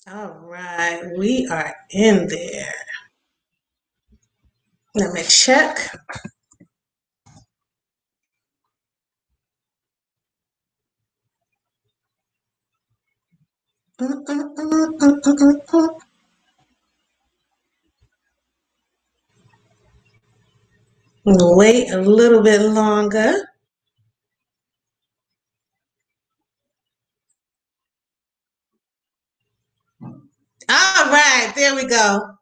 All right, we are in there. Let me check. Wait a little bit longer. All right, there we go.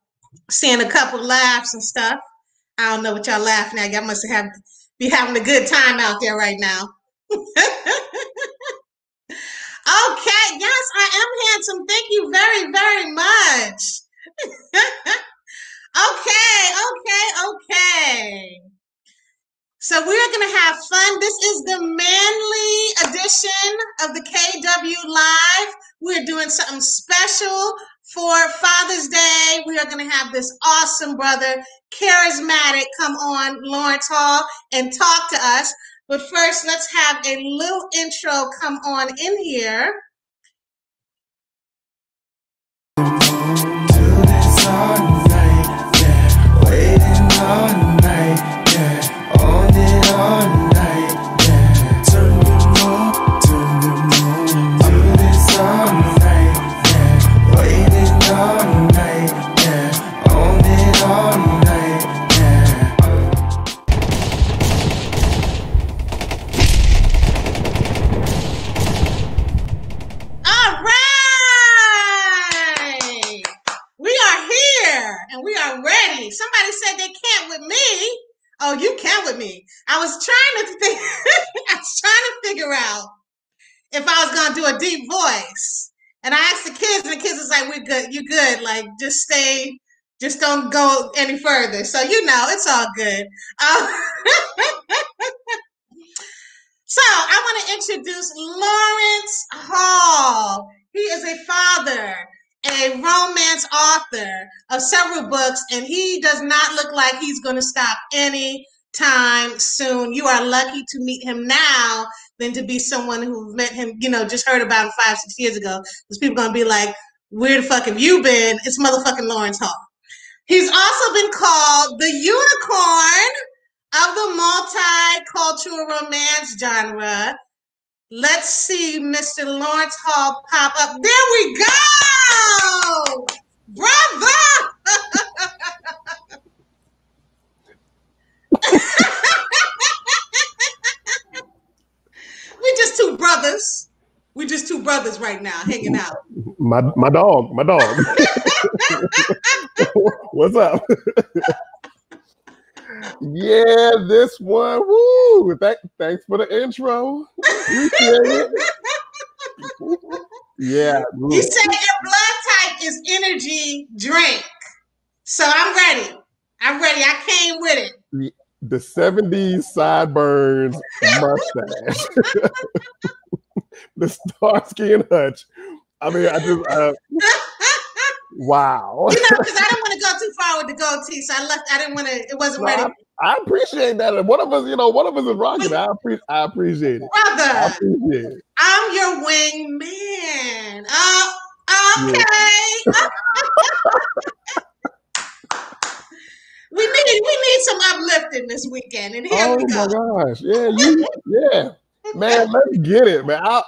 Seeing a couple laughs and stuff. I don't know what y'all laughing at. Y'all must be having a good time out there right now. Okay, yes, I am handsome. Thank you very, very much. Okay. So we're going to have fun. This is the manly edition of the KW Live. We're doing something special for Father's Day. We are going to have this awesome brother, charismatic, come on, Lawrence Hall, and talk to us. But first, let's have a little intro come on in here. Somebody said they can't with me. Oh, you can with me. I was trying to figure out if I was gonna do a deep voice. And I asked the kids, and the kids was like, "We're good. You good? Like, just stay. Just don't go any further." So it's all good. So I want to introduce Lawrence Hall. He is a father, a romance author of several books, and he does not look like he's going to stop anytime soon. You are lucky to meet him now than to be someone who met him, just heard about him 5-6 years ago. Because people are going to be like, where the fuck have you been? It's motherfucking Lawrence Hall. He's also been called the unicorn of the multicultural romance genre. Let's see Mr. Lawrence Hall pop up. There we go! Brother! We just two brothers. We just two brothers right now, hanging out. My dog. What's up? Yeah, this one. Woo! Thanks for the intro. Yeah. You said your blood type is energy drink. So I'm ready. I came with it. The 70s sideburns mustache. The Starsky and Hutch. I mean, wow. Because I didn't want to go too far with the goatee, so I left. I didn't want to. It wasn't ready. I appreciate that. One of us is rocking. I appreciate it. Brother, I appreciate it. I'm your wingman. Okay. Yeah. We need some uplifting this weekend, and here we go. Oh my gosh! Yeah. Man, let's get it, man. I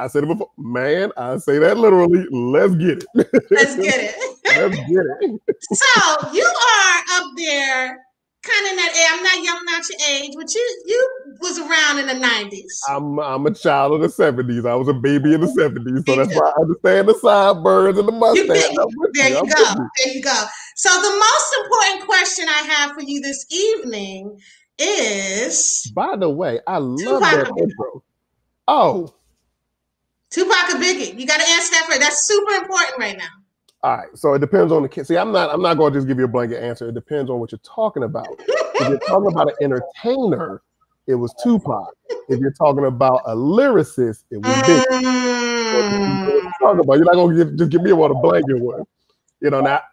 said it before, man. I say that literally. Let's get it. Let's get it. Let's get it. So you are up there, kind of in that age. I'm not yelling out your age, but you was around in the 90s. I'm a child of the 70s. I was a baby in the 70s, so that's why I understand the sideburns and the mustache. There you go. So the most important question I have for you this evening is. By the way, I love that intro. Oh. Tupac or Biggie? You got to answer that first. That's super important right now. All right. So it depends on the kid. See, I'm not going to just give you a blanket answer. It depends on what you're talking about. If you're talking about an entertainer, it was Tupac. If you're talking about a lyricist, it was Biggie. You're not going to just give me a blanket one. Now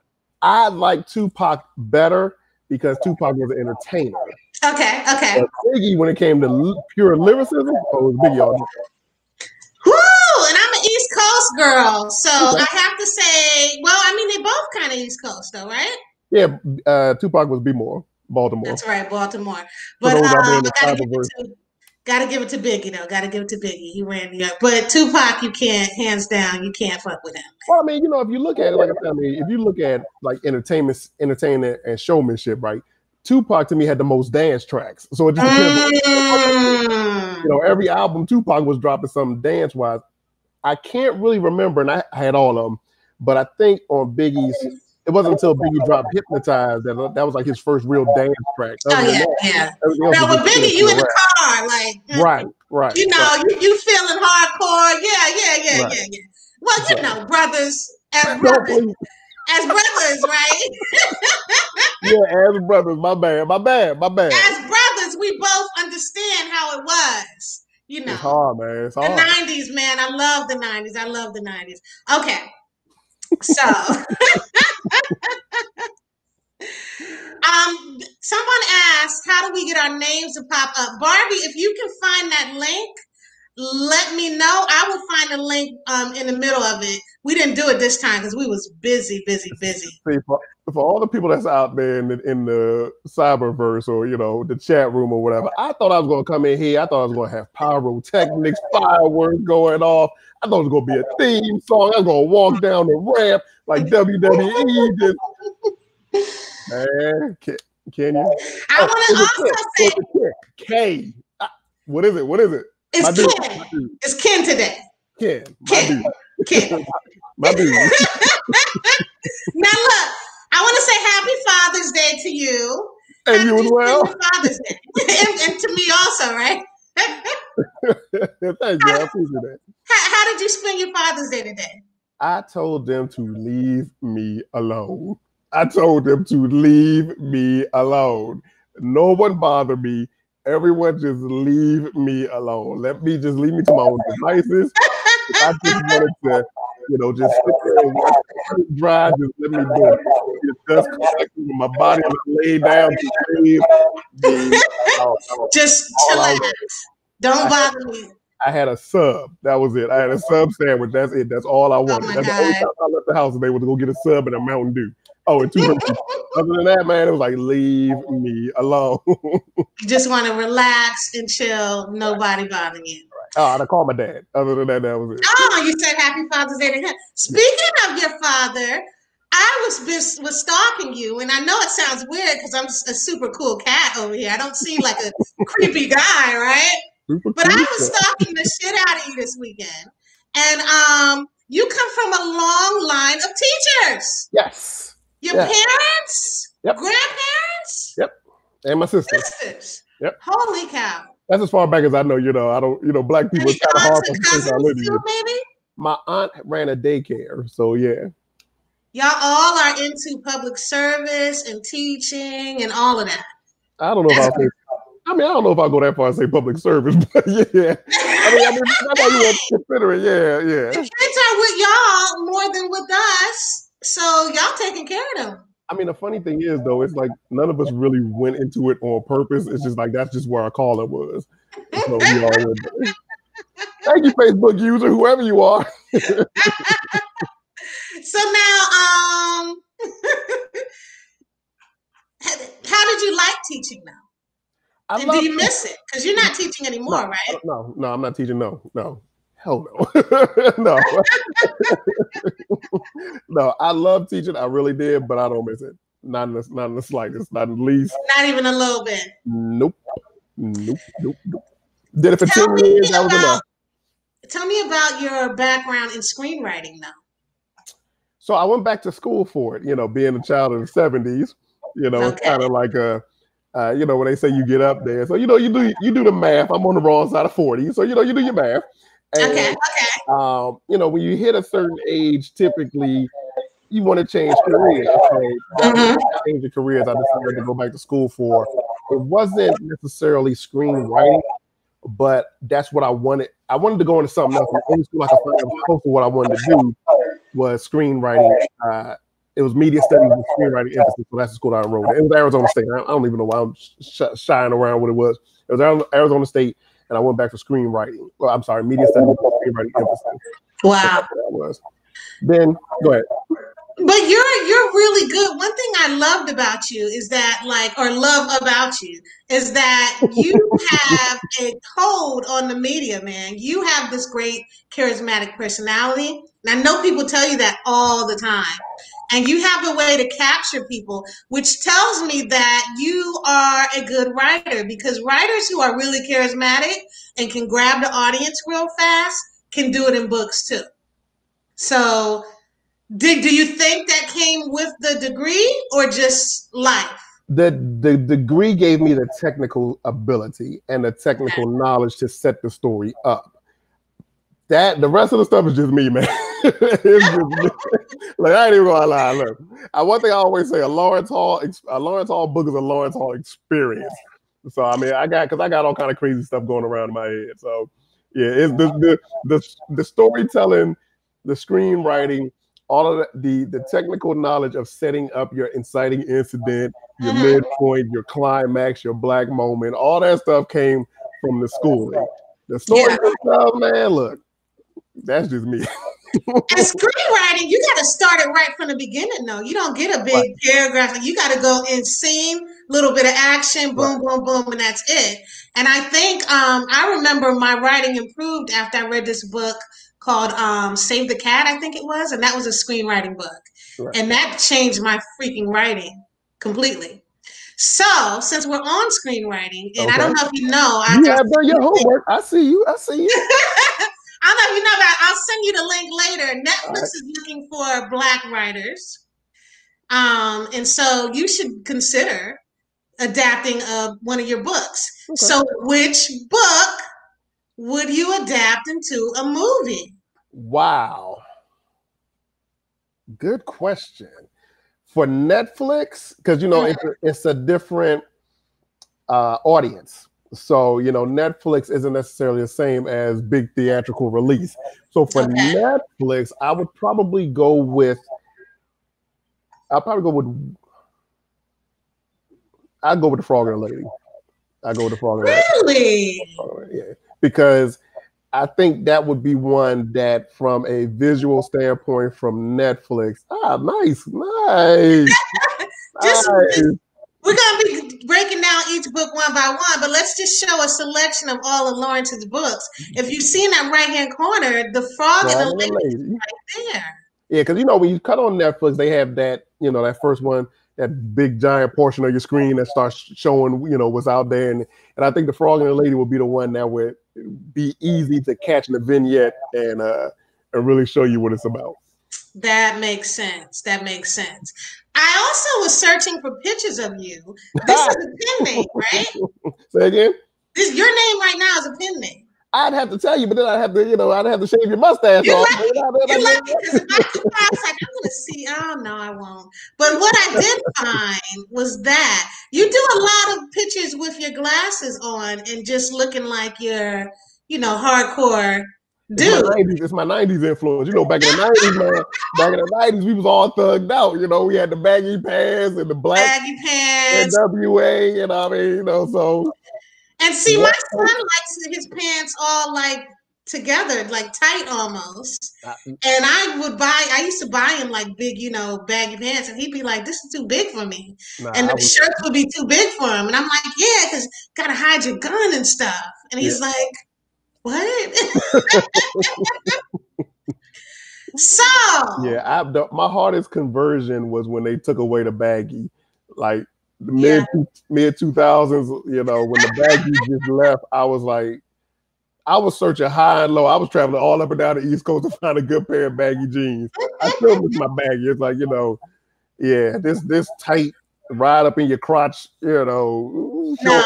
I like Tupac better because Tupac was an entertainer. Okay. But Biggie, when it came to pure lyricism, it was Biggie all day. Woo! And I'm an East Coast girl, so I have to say, well, I mean, they both kind of East Coast, though, right? Yeah, Tupac was more Baltimore. That's right, Baltimore. For But those out there in the gotta give it to Biggie, though. Gotta give it to Biggie. He ran New York. But Tupac, you can't, hands down, you can't fuck with him. Well, I mean, you know, if you look at it, like I said, I mean, if you look at like entertainment and showmanship, right? Tupac to me had the most dance tracks. So it just depends. You know, every album Tupac was dropping something dance wise. I can't really remember, and I had all of them, but I think on Biggie's, it wasn't until Biggie dropped "Hypnotized" that was like his first real dance track. Oh yeah. Now with Biggie, you in the car, like right. You know, you feeling hardcore, yeah. Well, you know, brothers as brothers, right? Yeah, as brothers. My bad. As brothers, we both understand how it was. You know, it's hard, man. It's hard. The 90s, man. I love the 90s. Okay. So, someone asked, how do we get our names to pop up? Barbie, if you can find that link, let me know. I will find a link in the middle of it. We didn't do it this time because we was busy. See, for all the people that's out there in the cyberverse or, you know, the chat room or whatever, I thought I was going to come in here. I thought I was going to have pyrotechnics, fireworks going off. I thought it was going to be a theme song. I was going to walk down the ramp like WWE. Man, can you? I want to also say K. What is it? It's Ken. It's Ken today. Ken. Ken. My dude. Now look, I want to say Happy Father's Day to you. And happy you as well. Father's Day. and to me also, right? Thank you. I appreciate that. How did you spend your Father's Day today? I told them to leave me alone. No one bother me. Everyone just leave me alone. Leave me to my own devices. I just wanted to, you know, just sit there and watch the drive. Just let me do it. It does collect my body and I lay down to sleep. Just chill. Don't bother me. I had a sub. That was it. I had a sub sandwich. That's it. That's all I wanted. That's the only time I left the house and they were to go get a sub and a Mountain Dew. Oh, and 200. Other than that, man, it was like, leave me alone. You just want to relax and chill. Nobody bothering you. Oh, I called my dad. Other than that, that was it. Oh, you said Happy Father's Day to him. Speaking of your father, I was stalking you, and I know it sounds weird because I'm a super cool cat over here. I don't seem like a creepy guy, right? But I was stalking the shit out of you this weekend. And you come from a long line of teachers. Yes. Your parents? Yep. Grandparents? Yep. And my sisters. Yep. Holy cow. That's as far back as I know. You know, I don't, you know, black people is kind of hard for cousins I live too, maybe? My aunt ran a daycare, so yeah. Y'all all are into public service and teaching and all of that. I don't know if I'll say, I don't know if I'll go that far and say public service, but yeah. I mean, that's how you want to consider it. Yeah. The kids are with y'all more than with us. So y'all taking care of them. I mean, the funny thing is, though, it's like none of us really went into it on purpose. It's just like that's just where our calling was. So we all went there. Thank you, Facebook user, whoever you are. So now, how did you like teaching now? And do you miss it? Because you're not teaching anymore, right? No, I'm not teaching. No. Hell no. No. No, I love teaching. I really did, but I don't miss it. Not in the slightest. Not in the least. Not even a little bit. Nope. Did it for 10 years. That was enough. Tell me about your background in screenwriting now. So I went back to school for it, you know, being a child of the 70s, you know, It's kind of like you know, when they say you get up there. So, you know, you do the math. I'm on the wrong side of 40. So, you know, you do your math. And, okay. You know, when you hit a certain age, typically you want to change careers. So change your careers. I decided to go back to school for. It wasn't necessarily screenwriting, but that's what I wanted. I wanted to go into something else. In school, like I found out close to what I wanted to do was screenwriting. It was media studies and screenwriting emphasis. So that's the school I enrolled in. It was Arizona State. I don't even know why I'm shying around what it was. It was Arizona State. And I went back for screenwriting. Well, I'm sorry, media studies and screenwriting emphasis. Wow. That was. Then go ahead. But you're really good. One thing I loved about you is that, like, or love about you is that you have a code on the media, man. You have this great charismatic personality. And I know people tell you that all the time. And you have a way to capture people, which tells me that you are a good writer, because writers who are really charismatic and can grab the audience real fast can do it in books too. So do you think that came with the degree or just life? The degree gave me the technical ability and the technical knowledge to set the story up. That the rest of the stuff is just me, man. It's just me. Like, I ain't even gonna lie. Look, one thing I always say: a Lawrence Hall book is a Lawrence Hall experience. So I mean, I got all kind of crazy stuff going around in my head. So yeah, it's the storytelling, the screenwriting, all of the technical knowledge of setting up your inciting incident, your midpoint, your climax, your black moment, all that stuff came from the schooling. The story themselves, man, look, that's just me. And screenwriting, you got to start it right from the beginning, though. You don't get a big paragraph. You got to go in scene, little bit of action, boom, boom, boom, and that's it. And I think I remember my writing improved after I read this book called Save the Cat, I think it was, and that was a screenwriting book. Right. And that changed my freaking writing completely. So, since we're on screenwriting, and I don't know if you know, you have done your homework. I see you. I don't know if you know that. I'll send you the link later. Netflix is looking for Black writers. And so you should consider adapting one of your books. Okay. So which book would you adapt into a movie? Wow. Good question. For Netflix, because, you know, it's a different audience. So, you know, Netflix isn't necessarily the same as big theatrical release. So for Netflix, I'd probably go with The Frog and the Lady. I go with The Frog and the Lady. Really? Yeah. Because I think that would be one that, from a visual standpoint, from Netflix, nice. We're going to be breaking down each book one by one, but let's just show a selection of all of Lawrence's books. If you see in that right-hand corner, The Frog and the Lady is right there. Yeah, because, you know, when you cut on Netflix, they have that, you know, that first one, that big giant portion of your screen that starts showing, you know, what's out there. And I think The Frog and the Lady would be the one that would be easy to catch in the vignette and really show you what it's about. That makes sense. I also was searching for pictures of you. This is a pen name, right? Say again? Your name right now is a pen name. I'd have to tell you, but then I'd have to shave your mustache off. You're lucky, because if I was like, I'm going to see, oh, no, I won't. But what I did find was that you do a lot of pictures with your glasses on and just looking like you're, you know, hardcore dude. It's my 90s influence. You know, back in the 90s, we was all thugged out. You know, we had the baggy pants and the black NWA, you know what I mean? You know, so. And see, my son likes his pants all like together, like tight almost. And I used to buy him like big, you know, baggy pants, and he'd be like, "This is too big for me," and the shirts would be too big for him. And I'm like, "Yeah, because gotta hide your gun and stuff." And he's like, "What?" So yeah, my hardest conversion was when they took away the baggy, like. The mid 2000s, you know, when the baggy just left, I was like, I was searching high and low. I was traveling all up and down the East Coast to find a good pair of baggy jeans. I still miss my baggy. It's like, you know, yeah, this tight ride up in your crotch, you know. So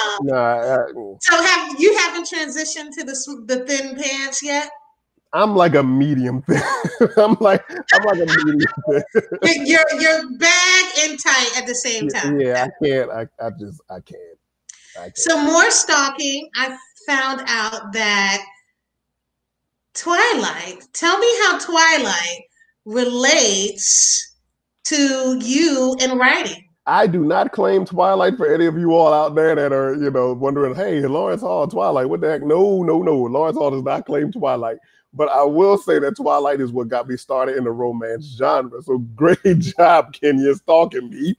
haven't transitioned to the thin pants yet? I'm like a medium thin. I'm like a medium thin. You're bag and tight at the same time. Yeah, I can't. So more stalking, I found out that Twilight. Tell me how Twilight relates to you in writing. I do not claim Twilight for any of you all out there that are, you know, wondering, hey, Lawrence Hall, Twilight, what the heck? No. Lawrence Hall does not claim Twilight. But I will say that Twilight is what got me started in the romance genre. So great job, Kenya, stalking me.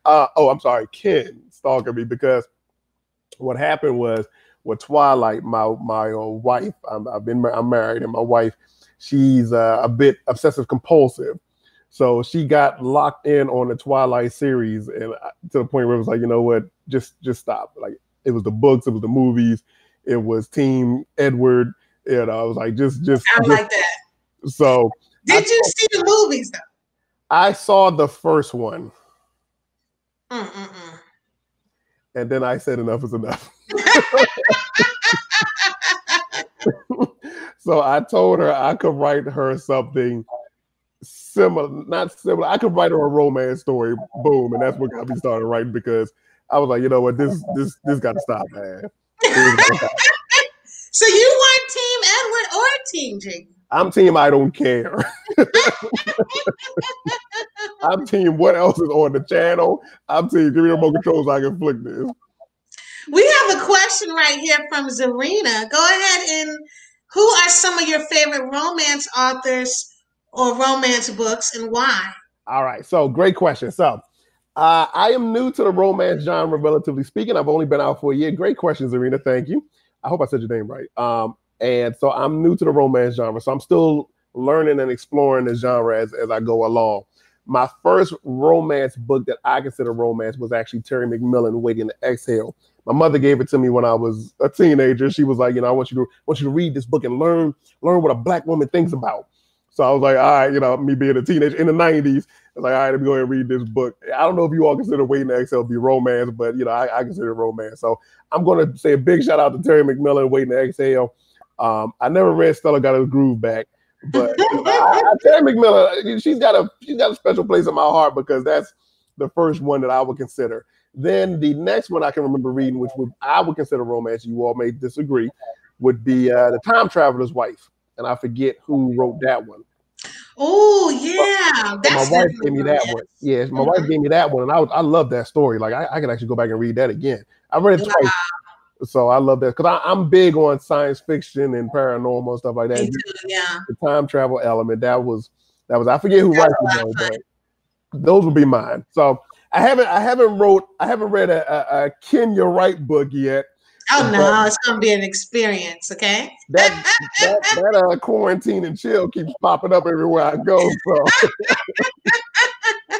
I'm sorry, Ken stalking me, because what happened was with Twilight, my wife, I'm married, and my wife, she's a bit obsessive compulsive. So she got locked in on the Twilight series, and to the point where it was like, you know what, just stop. Like, it was the books, it was the movies, it was Team Edward. You know, I was like, just like that. So, did you see the movies though? I saw the first one, Mm-mm-mm. and then I said enough is enough. So I told her I could write her something similar, not similar. I could write her a romance story. Boom, and that's what got me started writing, because I was like, you know what, this got to stop, man. So you weren't Team Edward or Team Jake? I'm Team I don't care. I'm Team what else is on the channel. I'm Team give me the remote control so I can flick this. We have a question right here from Zarina. Go ahead, and who are some of your favorite romance authors or romance books, and why? All right, so great question. So I am new to the romance genre, relatively speaking. I've only been out for a year. Great question, Zarina. Thank you. I hope I said your name right. And so I'm new to the romance genre, so I'm still learning and exploring the genre as I go along. My first romance book that I consider romance was actually Terry Mcmillan, Waiting to Exhale. My mother gave it to me when I was a teenager. She was like, you know, I want you to read this book and learn what a Black woman thinks about. So I was like, all right, you know, me being a teenager in the 90s, I was like, all right, let me go ahead and read this book. I don't know if you all consider Waiting to Exhale to be romance, but, you know, I consider it romance. So I'm going to say a big shout out to Terry Mcmillan, Waiting to Exhale. I never read Stella Got Her Groove Back, but Terry McMillan, she's got a special place in my heart, because that's the first one that I would consider. Then the next one I can remember reading, which I would consider romance, you all may disagree, would be The Time Traveler's Wife, and I forget who wrote that one. Oh yeah, that's my wife gave me that one. Yeah, my wife gave me that one, and I love that story. Like I could actually go back and read that again. I read it twice. So I love that, because I'm big on science fiction and paranormal and stuff like that. Me too, yeah. The time travel element, that was I forget who writes it though, but those would be mine. So I haven't read a Kenya Wright book yet. Oh no, it's gonna be an experience, okay? That quarantine and chill keeps popping up everywhere I go. So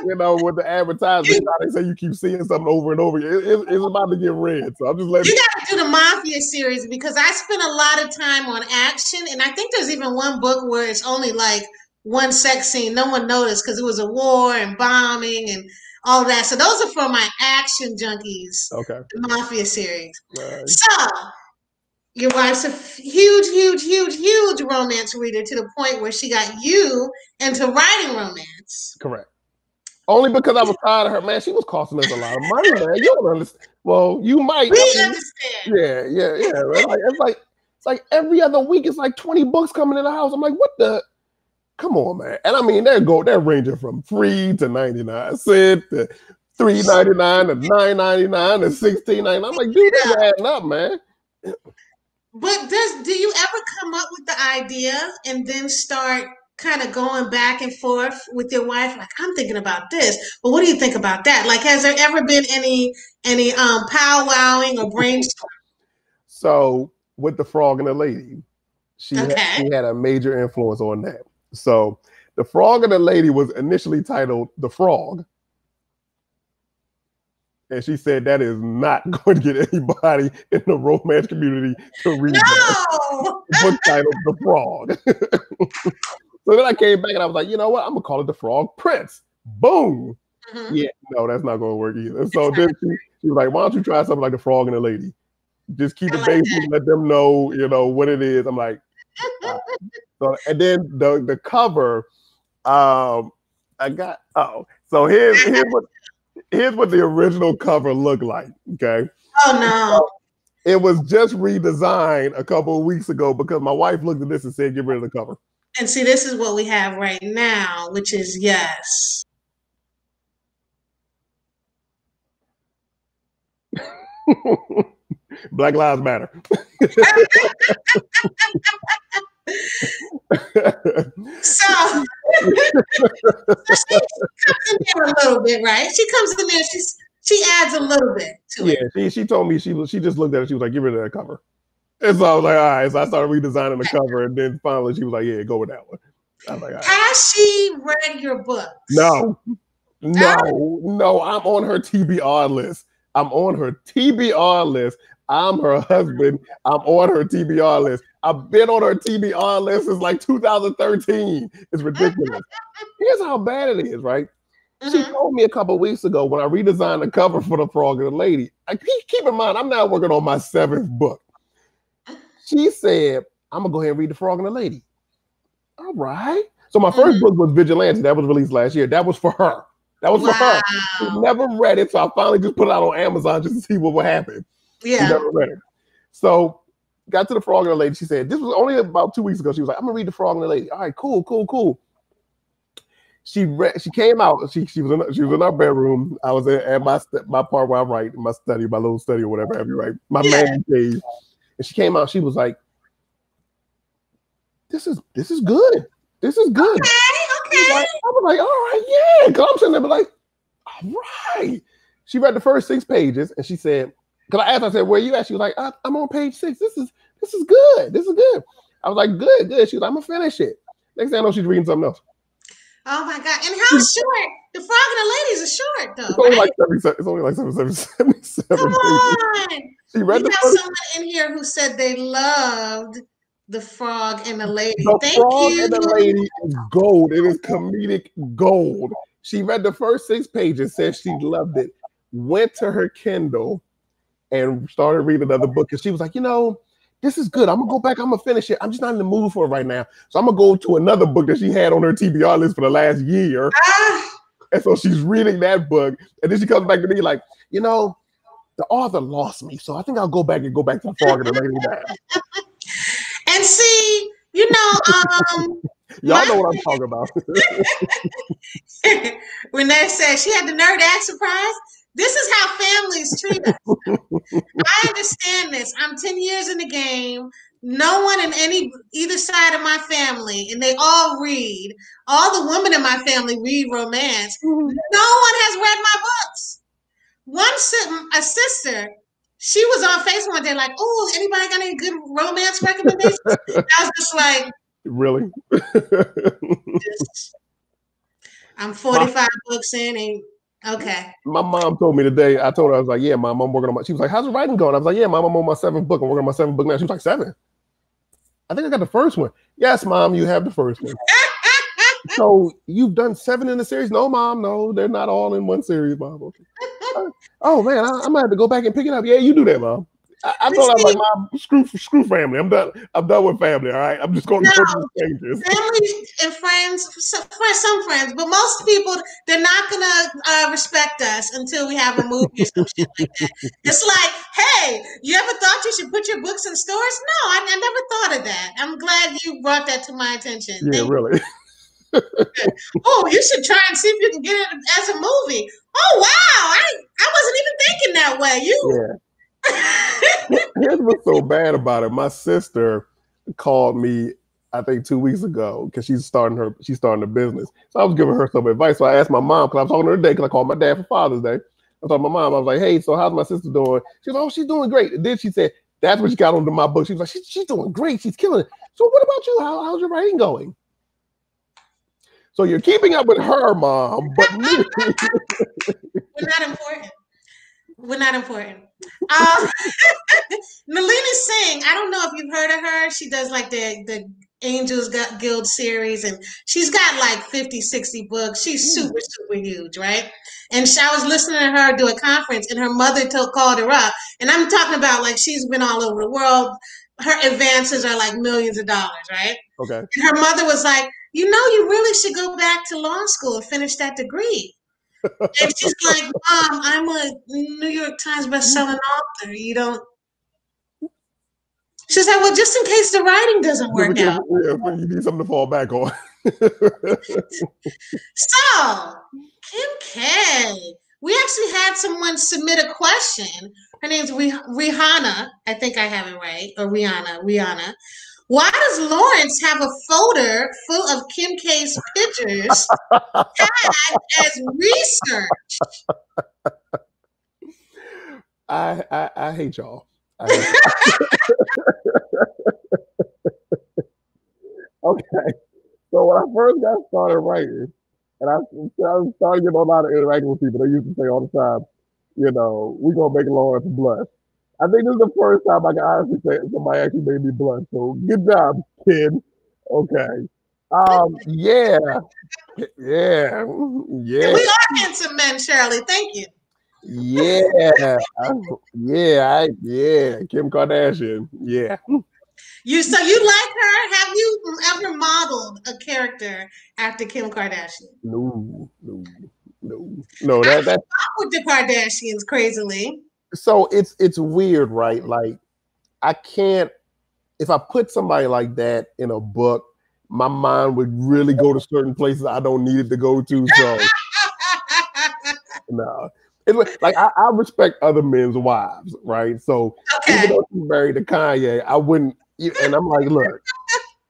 you know, with the advertising, they say you keep seeing something over and over. It's about to get read. So I'm just letting you got to do the Mafia series, because I spent a lot of time on action, and I think there's even one book where it's only like one sex scene. No one noticed because it was a war and bombing and all that. So those are for my action junkies. Okay. The Mafia series. Right. So your wife's a huge romance reader, to the point where she got you into writing romance. Correct. Only because I was tired of her. Man, she was costing us a lot of money, man. You don't understand. Well, you might. We understand. Yeah. Right? It's like every other week, it's like 20 books coming in the house. I'm like, what the? Come on, man. And I mean, they're ranging from free to 99 cents to $3.99 to $9.99 to $16.99. I'm like, dude, this is adding up, man. But do you ever come up with the idea and then start kind of going back and forth with your wife? Like, I'm thinking about this, but what do you think about that? Like, has there ever been any powwowing or brainstorming? So with The Frog and the Lady, she had a major influence on that. So The Frog and the Lady was initially titled The Frog. And she said that is not going to get anybody in the romance community to read that. The book titled The Frog. So then I came back and I was like, you know what? I'm going to call it The Frog Prince. Boom. Mm-hmm. Yeah, no, that's not going to work either. So then she was like, why don't you try something like The Frog and the Lady? Just keep it basic, let them know, you know, what it is. I'm like, so, and then the cover, so here's what the original cover looked like, okay? Oh, no. So it was just redesigned a couple of weeks ago because my wife looked at this and said, get rid of the cover. And see, this is what we have right now, which is yes. Black Lives Matter. So, so she comes in there a little bit, right? She comes in there. She adds a little bit to it. Yeah, she told me she just looked at it. She was like, "Get rid of that cover." And so I was like, "All right." So I started redesigning the cover, and then finally she was like, "Yeah, go with that one." I was like, "All right." Has she read your books? No. I'm on her TBR list. I'm on her TBR list. I'm her husband. I'm on her TBR list. I've been on her TBR list since like 2013. It's ridiculous. Here's how bad it is, right? She told me a couple of weeks ago when I redesigned the cover for The Frog and the Lady. Keep in mind, I'm now working on my 7th book. She said, I'm going to go ahead and read The Frog and the Lady. All right. So my first book was Vigilante. That was released last year. That was for her. That was for her. She never read it, so I finally just put it out on Amazon just to see what would happen. Yeah. She never read it. So got to The Frog and the Lady. She said, this was only about 2 weeks ago. She was like, I'm going to read The Frog and the Lady. All right, cool. She came out. She was in our bedroom. I was at my part where I write, my little study or whatever have you, right? My man cave. And she came out. She was like, "This is good. This is good." Okay. I was like, "All right, yeah." Because I'm sitting there like, "All right." She read the first 6 pages and she said, "Because I asked, I said, where are you at?" She was like, "I'm on page 6. This is good. This is good." I was like, "Good." She was like, "I'm gonna finish it." Next thing I know, she's reading something else. Oh my God. And how short? The Frog and the Ladies are short though. It's only like 77 Come on. She read we have someone in here who said they loved The Frog and the Lady. The Frog and the Lady is gold. It is comedic gold. She read the first 6 pages, said she loved it, went to her Kindle and started reading another book. And she was like, this is good. I'm going to go back. I'm going to finish it. I'm just not in the mood for it right now. So I'm going to go to another book that she had on her TBR list for the last year. And so she's reading that book. And then she comes back to me like, the author lost me. So I think I'll go back to The Frog and the Lady now. And see, y'all know what I'm talking about. Renee said she had the nerd act surprise. This is how families treat us. I understand this. I'm 10 years in the game. No one in either side of my family, and they all read. All the women in my family read romance. No one has read my books. A sister, she was on Facebook one day like, "Oh, anybody got any good romance recommendations?" I was just like, really? I'm 45 books in and okay. My mom told me today, I told her, I was like, "Yeah, Mom, I'm working on she was like, "How's the writing going?" I was like, "Yeah, Mom, I'm on my 7th book. I'm working on my 7th book now." She was like, 7? I think I got the first one. Yes, Mom, you have the first one. So you've done 7 in the series? No, Mom, no, they're not all in one series, Mom. Okay. Oh man, I'm gonna have to go back and pick it up. Yeah, you do that, Mom. I thought I was like, "Mom, screw family. I'm done with family. All right, I'm just going to go to strangers." Family and friends, for some friends, but most people, they're not gonna respect us until we have a movie or some shit like that. It's like, hey, you ever thought you should put your books in stores? No, I never thought of that. I'm glad you brought that to my attention. Yeah, really. Oh, you should try and see if you can get it as a movie. Oh wow, I wasn't even thinking that way. Yeah. Here's what's so bad about it. My sister called me, I think 2 weeks ago, because she's starting a business. So I was giving her some advice. So I asked my mom, because I was talking to her today, because I called my dad for Father's Day. I told my mom, I was like, "Hey, so how's my sister doing?" She was like, "Oh, she's doing great." And then she said, that's what she got onto my book. She was like, she's doing great. She's killing it. So what about you? How's your writing going? So you're keeping up with her, Mom, but me. We're not important. Nalini Singh, I don't know if you've heard of her. She does like the Angels Guild series, and she's got like 50, 60 books. She's super, super huge, right? And I was listening to her do a conference, and her mother called her up. And I'm talking about like she's been all over the world. Her advances are like millions of dollars, right? Okay. And her mother was like, you really should go back to law school and finish that degree. And she's like, "Mom, I'm a New York Times bestselling author. You don't." She's like, "Well, just in case the writing doesn't work out." Yeah, you need something to fall back on. So, Kim K, we actually had someone submit a question. Her name's Rihanna. I think I have it right. Or Rihanna. Why does Lawrence have a folder full of Kim K's pictures tagged as research? I hate y'all. I hate Okay. So when I first got started writing, and I started getting a lot of interacting with people, they used to say all the time, we're gonna make Lawrence blush. I think this is the first time I can honestly say somebody actually made me blush. So good job, kid. Okay. Yeah. Yeah. Yeah. We are handsome men, Shirley. Thank you. Yeah. Yeah. Kim Kardashian. Yeah. So you like her? Have you ever modeled a character after Kim Kardashian? No. I keep up with the Kardashians crazily. So it's weird, right? Like I can't. If I put somebody like that in a book, my mind would really go to certain places I don't need it to go to. So no. It's like I respect other men's wives, right? So even though she's married to Kanye, I wouldn't. And I'm like, look,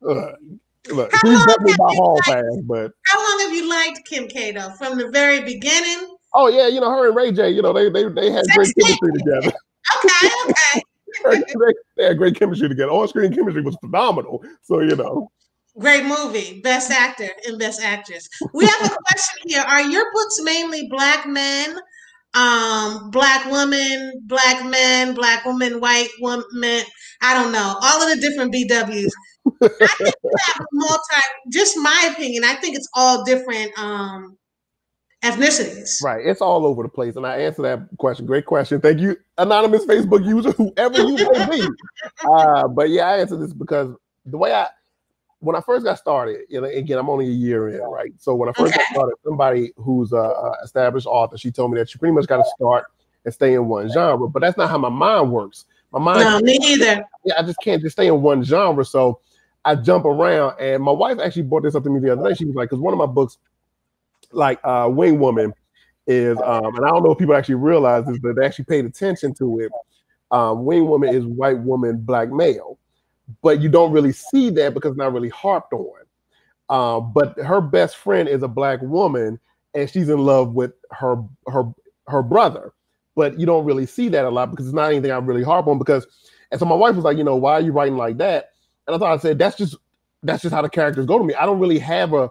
she's definitely my hall pass. But how long have you liked Kim K though? From the very beginning? Oh yeah, her and Ray J, they had great chemistry together. Okay. They had great chemistry together. On-screen chemistry was phenomenal. So Great movie, best actor and best actress. We have a question here. Are your books mainly black men, black woman, black men, black woman, white woman? I don't know. All of the different BWs. I think you have just my opinion, I think it's all different ethnicities. Right. It's all over the place. And I answer that question. Great question. Thank you, anonymous Facebook user, whoever you may be. But yeah, I answer this because the way when I first got started, again, I'm only a year in, right? So when I first got started, somebody who's a established author, she told me that you pretty much got to start and stay in one genre. But that's not how my mind works. My mind, no, me either. Yeah, I just can't just stay in one genre. So I jump around. And my wife actually brought this up to me the other day. She was like, because one of my books, like Wing Woman, is, and I don't know if people actually realize this, but they actually paid attention to it. Wing Woman is white woman, black male. But you don't really see that because it's not really harped on. But her best friend is a black woman, and she's in love with her brother. But you don't really see that a lot because it's not anything I really harp on. And so my wife was like, why are you writing like that? And I thought, I said, that's just how the characters go to me. I don't really have a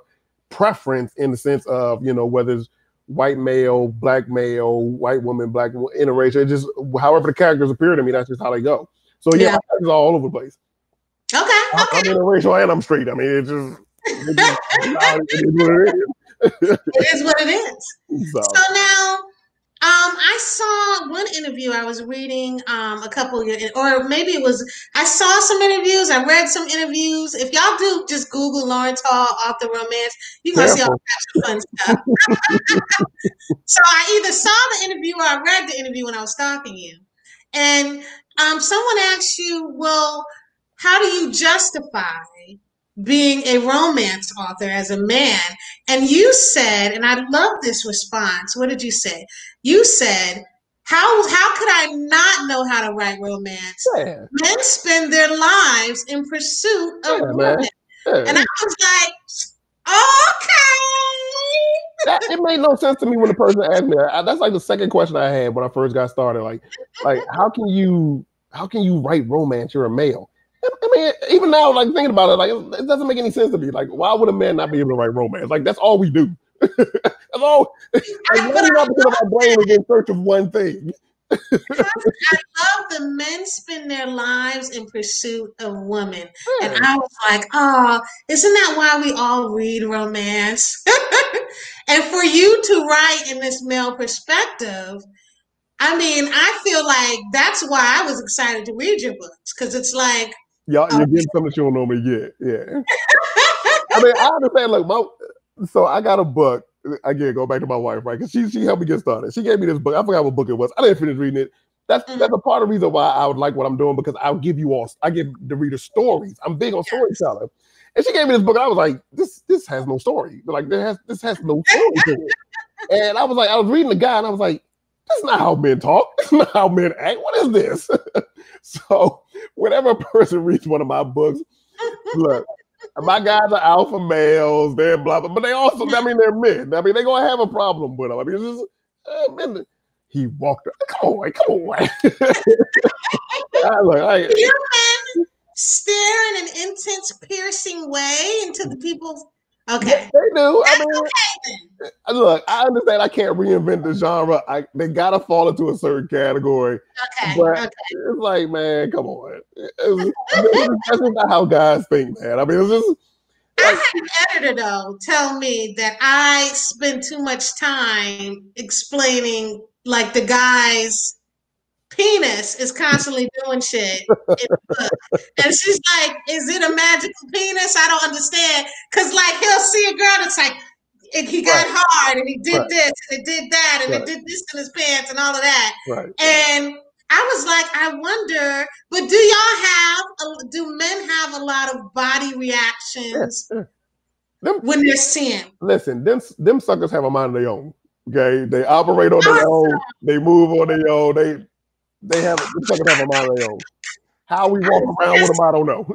preference in the sense of, whether it's white male, black male, white woman, black interracial. It just however the characters appear to me, that's just how they go. So yeah. It's all over the place. Okay. I'm interracial and I'm straight. I mean, it is what it is. It is what it is. So now, I saw one interview I was reading a couple of years, or maybe I saw some interviews, I read some interviews. If y'all do just Google Lawrence Hall, author romance, you can see all kinds of fun stuff. So I either saw the interview or I read the interview when I was stalking you. And someone asked you, well, how do you justify being a romance author as a man? And you said, and I love this response. What did you say? You said, how could I not know how to write romance? Yeah. Men spend their lives in pursuit of women. Yeah. And I was like, okay. It made no sense to me when the person asked me that. That's like the second question I had when I first got started. Like how can you write romance? You're a male. I mean, even now, like thinking about it, like it doesn't make any sense to me. Like, why would a man not be able to write romance? Like, that's all we do. That's all. Like, 99% of our brain is in search of one thing. I love the men spend their lives in pursuit of women. Yeah. And I was like, oh, isn't that why we all read romance? And for you to write in this male perspective, I mean, I feel like that's why I was excited to read your books, because it's like, you're getting something that you don't normally get. Yeah. I mean, I understand. Look, so I got a book. Again, go back to my wife, right? Because she helped me get started. She gave me this book. I forgot what book it was. I didn't finish reading it. That's a part of the reason why I would like what I'm doing, because I give the reader stories. I'm big on storytelling. And she gave me this book, and I was like, this has no story. Like, this has no story to it. And I was reading the guy, and I was like, that's not how men talk. That's not how men act. What is this? So whenever a person reads one of my books, Look, my guys are alpha males. They're blah blah, but they also, I mean, they're men. I mean, they're gonna have a problem with them. I mean, it's just, man, he walked. Come on, come on. Your men stare in an intense, piercing way into the people's. Okay, yeah, they do. That's I mean, okay, look, I understand. I can't reinvent the genre. They gotta fall into a certain category. But it's like, man, come on. That's just not how guys think, man. I mean, it's just. I had an editor though tell me that I spend too much time explaining like the guy's penis is constantly doing shit in the book. And she's like, is it a magical penis? I don't understand. Cause like he'll see a girl that's like, and he got hard and he did this and it did that and it did this in his pants and all of that. And I was like, I wonder, but do men have a lot of body reactions when they're seeing? Listen, them suckers have a mind of their own. Okay, they operate on their own. They move on their own. Them suckers have a mind of their own. How we walk around with them, I don't know.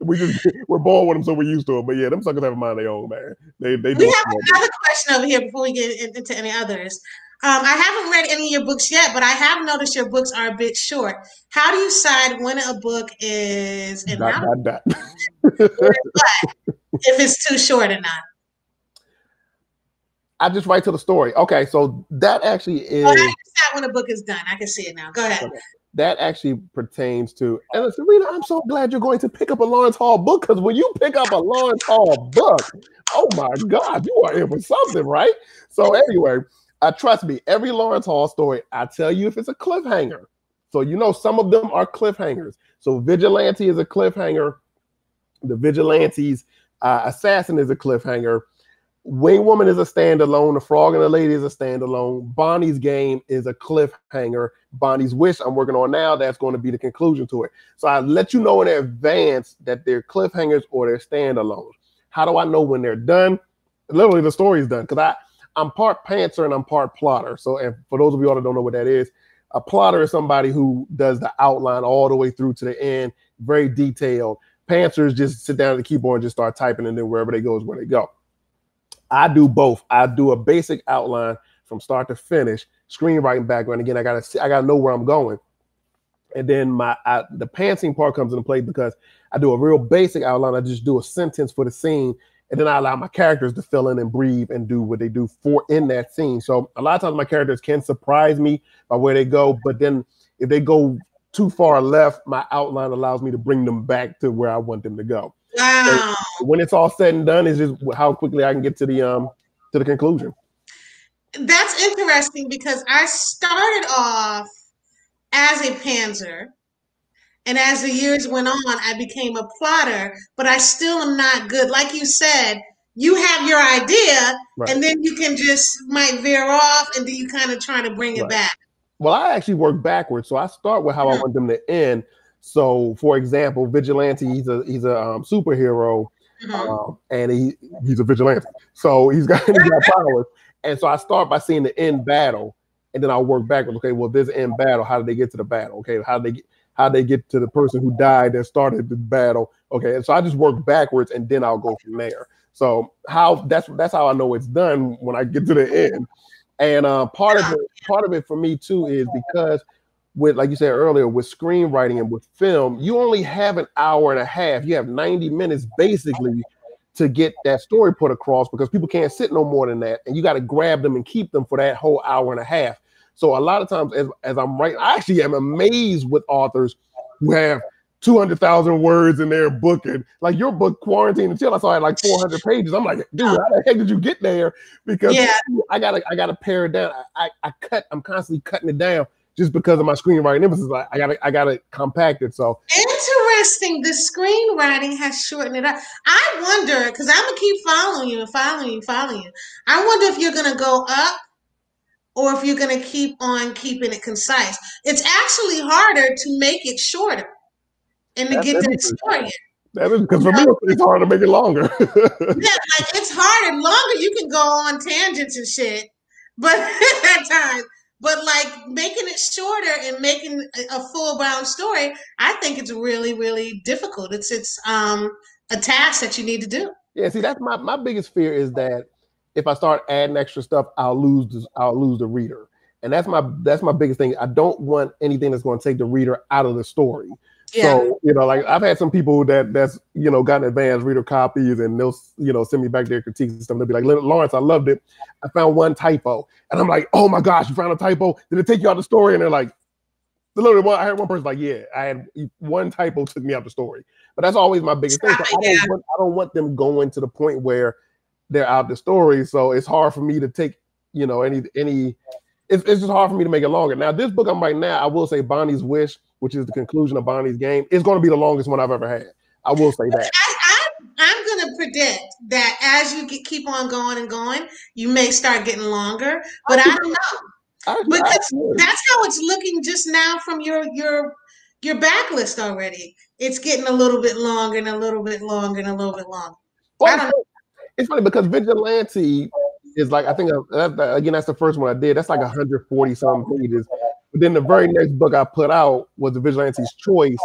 We're born with them, so we're used to it. But yeah, them suckers have a mind of their own, man. We have another question over here before we get into any others. I haven't read any of your books yet, but I have noticed your books are a bit short. How do you decide when a book is if it's too short or not? I just write to the story. Okay, so that actually is. How do you decide when a book is done? I can see it now. Go ahead. Okay. That actually pertains to, and Serena, I'm so glad you're going to pick up a Lawrence Hall book, because when you pick up a Lawrence Hall book, oh my God, you are in for something, right? So anyway, trust me, every Lawrence Hall story, I tell you if it's a cliffhanger. So you know some of them are cliffhangers. So Vigilante is a cliffhanger. The Vigilante's Assassin is a cliffhanger. Wing Woman is a standalone. The Frog and the Lady is a standalone. Bonnie's Game is a cliffhanger. Bonnie's Wish I'm working on now. That's going to be the conclusion to it. So I let you know in advance that they're cliffhangers or they're standalones. How do I know when they're done? Literally, the story's done, because I'm part pantser and I'm part plotter. So, and for those of you all that don't know what that is, a plotter is somebody who does the outline all the way through to the end, very detailed. Pantsers just sit down at the keyboard and just start typing, and then wherever they go is where they go. I do both. I do a basic outline from start to finish, screenwriting background. Again, I gotta know where I'm going. And then the pantsing part comes into play because I do a real basic outline. I just do a sentence for the scene, and then I allow my characters to fill in and breathe and do what they do in that scene. So a lot of times my characters can surprise me by where they go, but then if they go too far left, my outline allows me to bring them back to where I want them to go. Wow. So when it's all said and done, it's just how quickly I can get to the conclusion. That's interesting, because I started off as a pantser, and as the years went on, I became a plotter, but I still am not good. Like you said, you have your idea, and then you can might veer off, and then you kind of try to bring it back. Well, I actually work backwards. So I start with how I want them to end. So, for example, Vigilante, he's a superhero, and he's a vigilante. So he's got powers. And so I start by seeing the end battle, and then I'll work backwards. Okay, well, there's an end battle. How did they get to the battle? Okay, how they get to the person who died that started the battle? Okay, and so I just work backwards, and then I'll go from there. So that's how I know it's done when I get to the end. And part of it for me too is because, with, like you said earlier, with screenwriting and with film, you only have an hour and a half. You have 90 minutes basically to get that story put across, because people can't sit no more than that. And you got to grab them and keep them for that whole hour and a half. So a lot of times as I'm writing, I actually am amazed with authors who have 200,000 words in their book. And like your book, Quarantine and Chill, I saw it had like 400 pages. I'm like, dude, how the heck did you get there? Because I gotta pare it down. I'm constantly cutting it down, just because of my screenwriting emphasis. I gotta compact it. So interesting. The screenwriting has shortened it up. I wonder, because I'm gonna keep following you. I wonder if you're gonna go up, or if you're gonna keep on keeping it concise. It's actually harder to make it shorter and to get that story in. That is, because for me, it's hard to make it longer. Like it's harder. Longer, you can go on tangents and shit, but at times. But like making it shorter and making a full bound story, I think it's really, really difficult. It's a task that you need to do. Yeah, see, that's my biggest fear is that if I start adding extra stuff, I'll lose the reader, and that's my biggest thing. I don't want anything that's going to take the reader out of the story. Yeah. So like I've had some people that's gotten advanced reader copies, and they'll send me back their critiques and stuff. They'll be like, Lawrence, I loved it. I found one typo, and I'm like, oh my gosh, you found a typo? Did it take you out of the story? And they're like, literally, I heard one person like, yeah, I had one typo took me out the story. But that's always my biggest thing. So I don't want them going to the point where they're out the story. So it's hard for me to take, any. It's just hard for me to make it longer. Now, this book I'm writing now, I will say Bonnie's Wish, which is the conclusion of Bonnie's Game, is going to be the longest one I've ever had. I will say that. I'm going to predict that as you keep on going and going, you may start getting longer. But I don't know. Because that's how it's looking just now from your backlist already. It's getting a little bit longer and a little bit longer and a little bit longer. Well, I don't know. It's funny because Vigilante is like, I think, again, that's the first one I did. That's like 140 something pages. But then the very next book I put out was The Vigilante's Choice.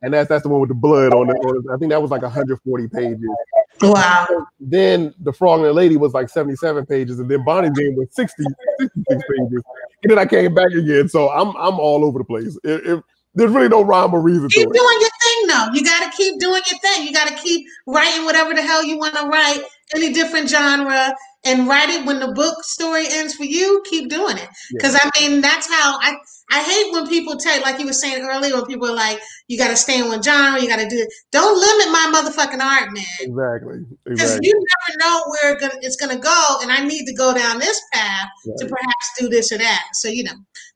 And that's the one with the blood on it. I think that was like 140 pages. Wow. Then The Frog and the Lady was like 77 pages. And then Bonnie's Game was 66 pages. And then I came back again. So I'm all over the place. There's really no rhyme or reason to it. Keep doing your thing, though. You got to keep doing your thing. You got to keep writing whatever the hell you want to write, any different genre, and write it when the book story ends for you. Keep doing it. Because, I mean, that's how I hate when people tell, like you were saying earlier, when people are like, you got to stay in one genre, you got to do it. Don't limit my motherfucking art, man. Exactly. Because you never know where it's going to go, and I need to go down this path to perhaps do this or that. So,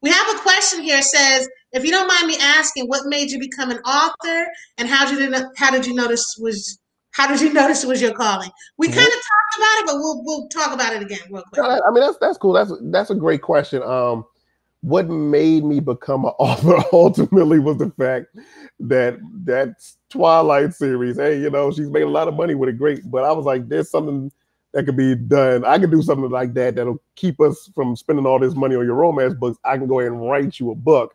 we have a question here. It says, if you don't mind me asking, what made you become an author, and how did you notice it was your calling? We kind of talked about it, but we'll talk about it again real quick. I mean, that's cool. That's a great question. What made me become an author ultimately was the fact that Twilight series. Hey, she's made a lot of money with it, great. But I was like, there's something that could be done. I could do something like that'll keep us from spending all this money on your romance books. I can go ahead and write you a book.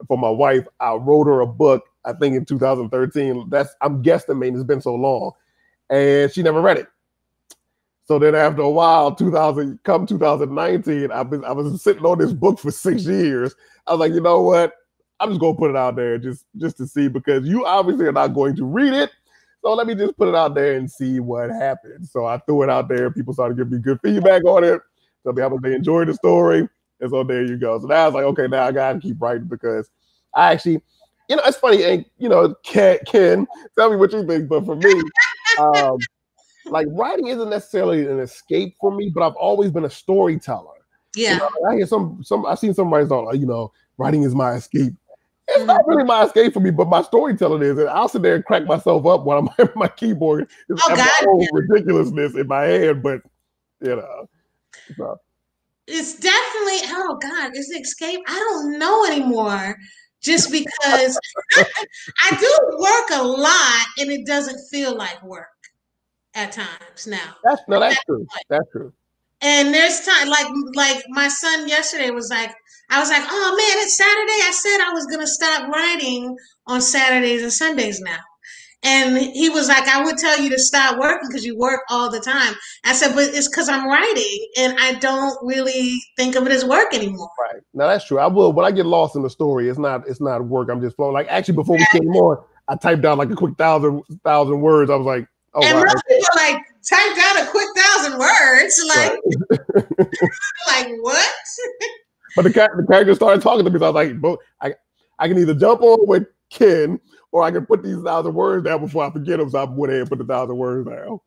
For my wife, I wrote her a book, I think in 2013. I'm guesstimating, it's been so long. And she never read it. So then after a while, 2019, I was sitting on this book for 6 years. I was like, you know what? I'm just gonna put it out there just to see, because you obviously are not going to read it. So let me just put it out there and see what happens. So I threw it out there. People started giving me good feedback on it. So they enjoyed the story. And so there you go. So now I was like, okay, now I gotta keep writing, because I actually, it's funny, and Ken, tell me what you think, but for me, like writing isn't necessarily an escape for me, but I've always been a storyteller. Yeah. I hear I've seen some writers like, writing is my escape. It's not really my escape for me, but my storytelling is. And I'll sit there and crack myself up while I'm at my keyboard. It's ridiculousness in my head, but so. It's definitely, oh God, is it escape? I don't know anymore. Just because I do work a lot and it doesn't feel like work at times now. That's true. That's true. And there's time, like my son yesterday was like, I was like, oh man, it's Saturday. I said I was gonna stop writing on Saturdays and Sundays now. And he was like, I would tell you to stop working because you work all the time. I said, but it's because I'm writing and I don't really think of it as work anymore. Right. Now that's true. I will, when I get lost in the story, it's not work. I'm just flowing. Like actually before we came on, I typed down like a quick thousand words. I was like, oh, and most people like type down a quick 1,000 words. Like, like what? But the character started talking to me. So I was like, I can either jump on with Ken, or I can put these 1,000 words down before I forget them. So I went ahead and put the 1,000 words down.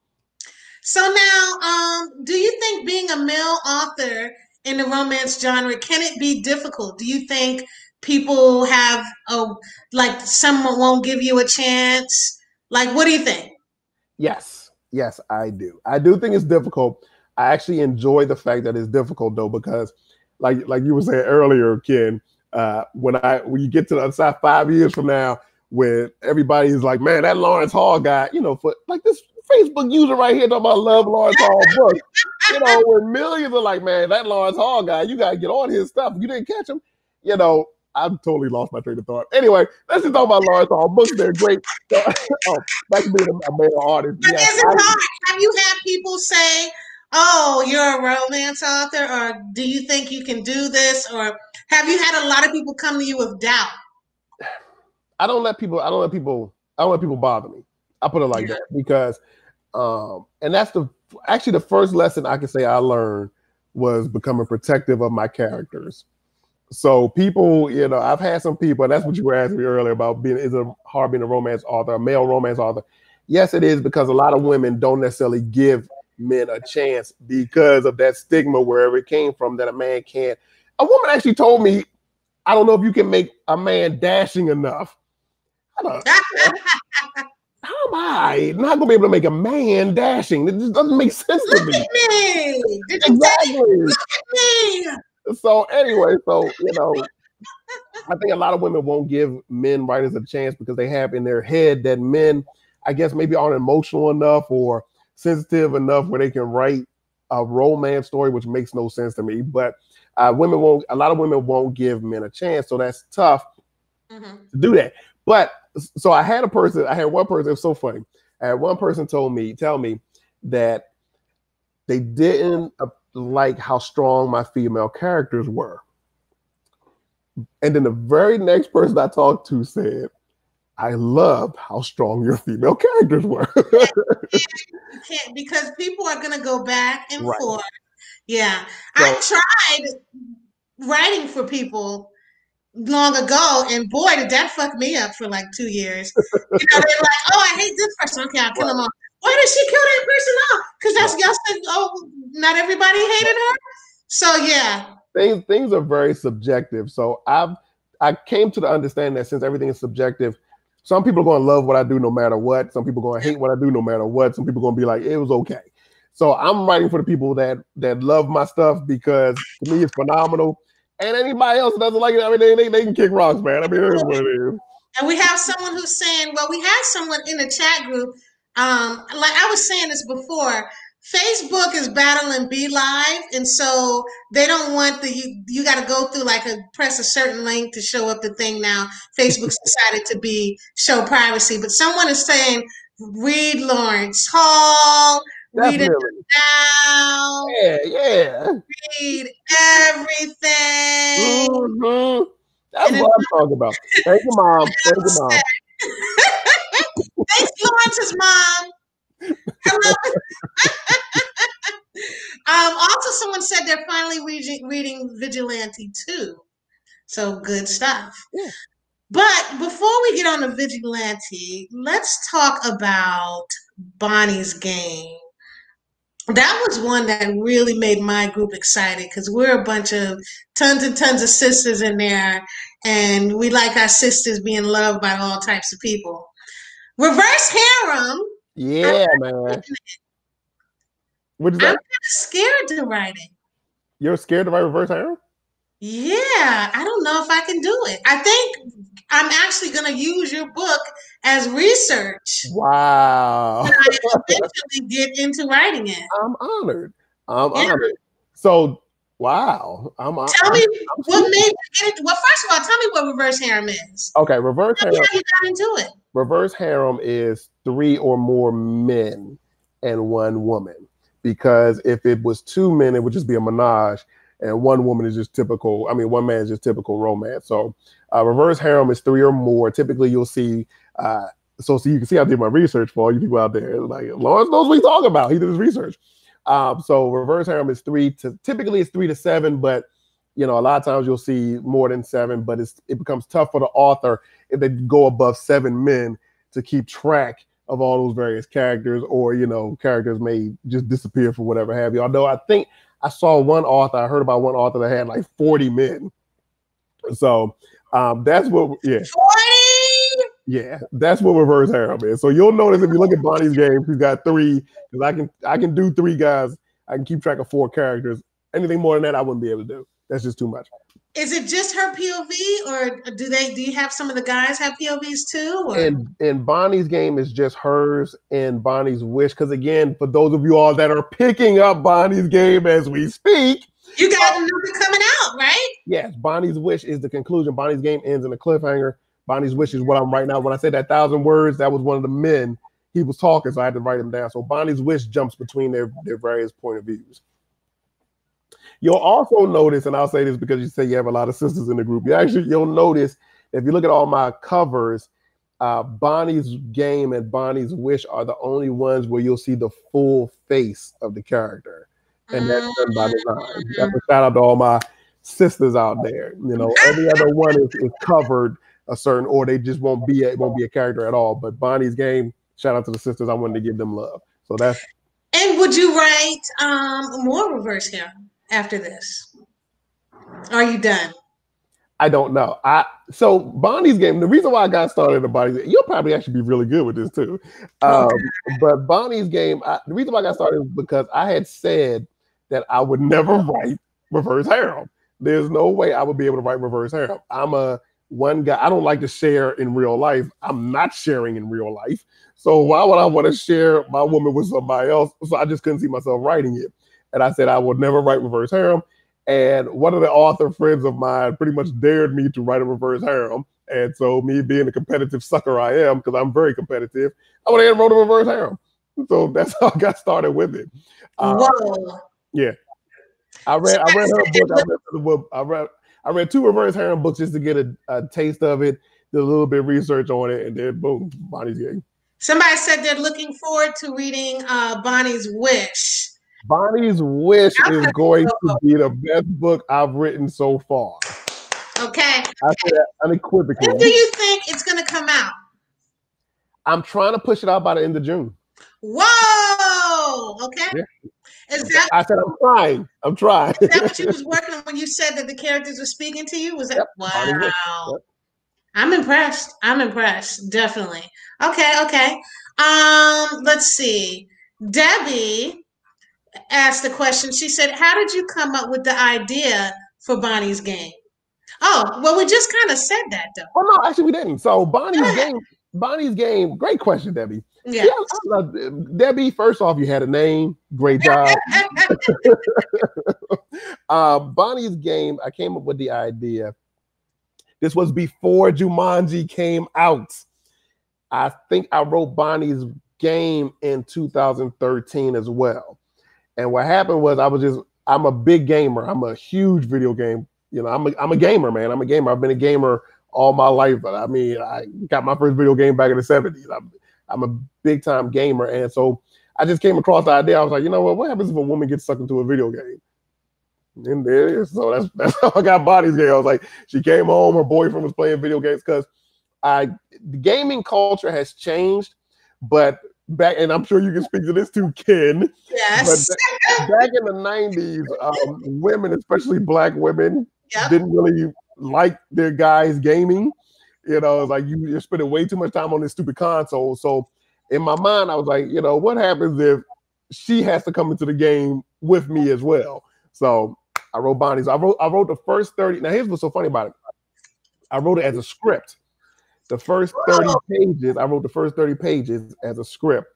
So now, do you think being a male author in the romance genre, can it be difficult? Do you think people have like someone won't give you a chance? Like, what do you think? Yes, I do. I do think it's difficult. I actually enjoy the fact that it's difficult though, because like you were saying earlier, Ken, when you get to the other side 5 years from now, when everybody's like, man, that Lawrence Hall guy, for like this Facebook user right here talking about love Lawrence Hall books. You know, when millions are like, man, that Lawrence Hall guy, you got to get on his stuff. You didn't catch him. You know, I've totally lost my train of thought. Anyway, let's just talk about Lawrence Hall. Books, they're great. So, back to being a male artist. But Yes, is it hard? Have you had people say, oh, you're a romance author, or do you think you can do this? Or have you had a lot of people come to you with doubt? I don't let people bother me. I put it like that because, and that's actually the first lesson I can say I learned was becoming protective of my characters. So people, you know, I've had some people, and that's what you were asking me earlier about is it hard being a romance author, a male romance author? Yes, it is, because a lot of women don't necessarily give men a chance because of that stigma wherever it came from that a man can't. A woman actually told me, I don't know if you can make a man dashing enough. How am I not going to be able to make a man dashing? It just doesn't make sense to me. Look at me. Did you Exactly. Look at me. So anyway, so, you know, I think a lot of women won't give men writers a chance because they have in their head that men, I guess, maybe aren't emotional enough or sensitive enough where they can write a romance story, which makes no sense to me. But a lot of women won't give men a chance. So that's tough to do that. But so I had one person, it was so funny. I had one person tell me that they didn't like how strong my female characters were. And then the very next person I talked to said, I loved how strong your female characters were. You can't, because people are going to go back and forth. Yeah. So, I tried writing for people long ago, and boy, did that fuck me up for like 2 years. You know, they're like, oh, I hate this person. Okay, I'll kill them all. Why did she kill that person off? Because that's y'all said, oh, not everybody hated her. So yeah. Things are very subjective. So I came to the understanding that since everything is subjective, some people are going to love what I do no matter what. Some people are going to hate what I do no matter what. Some people are going to be like, it was okay. So I'm writing for the people that love my stuff because to me it's phenomenal. And anybody else that doesn't like it, I mean, they can kick rocks, man. I mean, it is what it is. And we have someone who's saying, well, we had someone in the chat group, like I was saying this before, Facebook is battling Be Live, and so they don't want you got to go through press a certain link to show up the thing now. Facebook's decided to show privacy, but someone is saying, read Lawrence Hall, read it now. Yeah. Read everything. Mm-hmm. That's what I'm talking about. Thank you, Mom. Thank you, Mom. Thanks, Lawrence's mom. Hello. Also, someone said they're finally reading Vigilante too. So good stuff. Yeah. But before we get on to Vigilante, let's talk about Bonnie's Game. That was one that really made my group excited because we're a bunch of tons and tons of sisters in there, and we like our sisters being loved by all types of people. Reverse harem. Yeah, man. What is that? I'm kind of scared to write it. You're scared to write reverse harem? Yeah, I don't know if I can do it. I think I'm actually going to use your book as research. Wow. When I eventually get into writing it. I'm honored. Honored. So, wow. Tell me what made you get into. Well, first of all, tell me what reverse harem is. Okay, reverse harem. How you got into it? Reverse harem is 3 or more men and 1 woman. Because if it was 2 men, it would just be a menage, and 1 woman is just typical. I mean, 1 man is just typical romance. So, reverse harem is 3 or more. Typically, you'll see. So you can see I did my research for all you people out there. Like Lawrence knows what he's talking about. He did his research. So reverse harem is typically it's 3 to 7, but you know, a lot of times you'll see more than 7, but it becomes tough for the author if they go above 7 men to keep track of all those various characters, or, you know, characters may just disappear for whatever have you. Although I think I heard about one author that had like 40 men. So that's what, yeah. 40? Yeah, that's what reverse harem is. So you'll notice if you look at Bonnie's Game, she's got 3, because I can do 3 guys. I can keep track of 4 characters. Anything more than that, I wouldn't be able to do. That's just too much. Is it just her POV, or do you have some of the guys have POVs too? Or? And Bonnie's game is just hers and Bonnie's wish. Because again, for those of you all that are picking up Bonnie's game as we speak, you got another coming out, right? Yes, Bonnie's wish is the conclusion. Bonnie's game ends in a cliffhanger. Bonnie's wish is what I'm right now. When I said that 1,000 words, that was one of the men. He was talking, so I had to write him down. So Bonnie's wish jumps between their various point of views. You'll also notice, and I'll say this because you say you have a lot of sisters in the group. You'll notice if you look at all my covers, Bonnie's game and Bonnie's wish are the only ones where you'll see the full face of the character, and that's done by design. That's a shout out to all my sisters out there. You know, every other one is covered a certain, or they just won't be a character at all. But Bonnie's game, shout out to the sisters. I wanted to give them love. So that's. And would you write more reverse hair after this? Are you done? I don't know. So Bonnie's game, the reason why I got started in Bonnie's game, you'll probably actually be really good with this too. But Bonnie's game, the reason why I got started is because I had said that I would never write reverse harem. There's no way I would be able to write reverse harem. I'm a one guy. I don't like to share in real life. I'm not sharing in real life. So why would I want to share my woman with somebody else? So I just couldn't see myself writing it. And I said I would never write reverse harem. And one of the author friends of mine pretty much dared me to write a reverse harem. And so me being the competitive sucker I am, because I'm very competitive, I went ahead and wrote a reverse harem. So that's how I got started with it. Whoa. Yeah. I read her book. I read 2 reverse harem books just to get a taste of it, did a little bit of research on it, and then boom, Bonnie's game. Somebody said they're looking forward to reading Bonnie's Wish. Bonnie's Wish is going to be the best book I've written so far. Okay. I say that unequivocally. When do you think it's going to come out? I'm trying to push it out by the end of June. Whoa. Okay. Yeah. I said I'm trying. Is that what you was working on when you said that the characters were speaking to you? Was that wow? Yep. I'm impressed. Definitely. Okay. Let's see. Debbie asked the question. She said, "How did you come up with the idea for Bonnie's game?" Oh, well, we just kind of said that though. Well, no, actually we didn't. So Bonnie's game. Great question, Debbie. Yeah. Debbie, first off, you had a name. Great job. Bonnie's game, I came up with the idea. This was before Jumanji came out. I think I wrote Bonnie's game in 2013 as well. And what happened was I'm a big gamer. I'm a huge video game. You know, I'm a gamer, man. I'm a gamer. I've been a gamer all my life. I mean, I got my first video game back in the 70s. I'm a big time gamer. And so I just came across the idea. I was like, you know what happens if a woman gets sucked into a video game? And there it is. So that's how I got Bonnie's game. I was like, she came home, her boyfriend was playing video games, because the gaming culture has changed, but back, and I'm sure you can speak to this too, Ken. Yes. But back in the 90s, women, especially Black women, didn't really like their guys gaming. You know, it's like you're spending way too much time on this stupid console. So in my mind, I was like, you know, what happens if she has to come into the game with me as well? So I wrote Bonnie's. I wrote the first 30. Now here's what's so funny about it. I wrote it as a script. The first 30 pages, I wrote the first 30 pages as a script,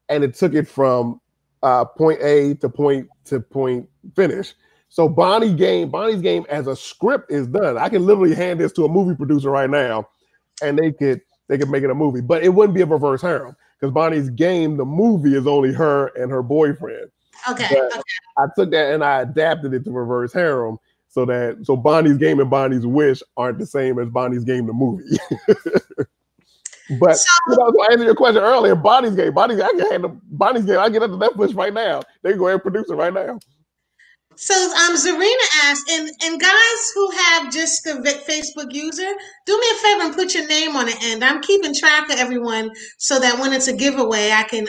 and it took it from point A to point finish. So Bonnie's game as a script is done. I can literally hand this to a movie producer right now, and they could make it a movie, but it wouldn't be a reverse harem, because Bonnie's game, the movie, is only her and her boyfriend. Okay. I took that and I adapted it to reverse harem, so Bonnie's game and Bonnie's wish aren't the same as Bonnie's game, the movie. But to answer your question earlier, Bonnie's game, I can handle Bonnie's game. I get up to Netflix right now. They can go ahead and produce it right now. So Zarina asked, and guys who have just the Facebook user, do me a favor and put your name on the end. I'm keeping track of everyone so that when it's a giveaway, I can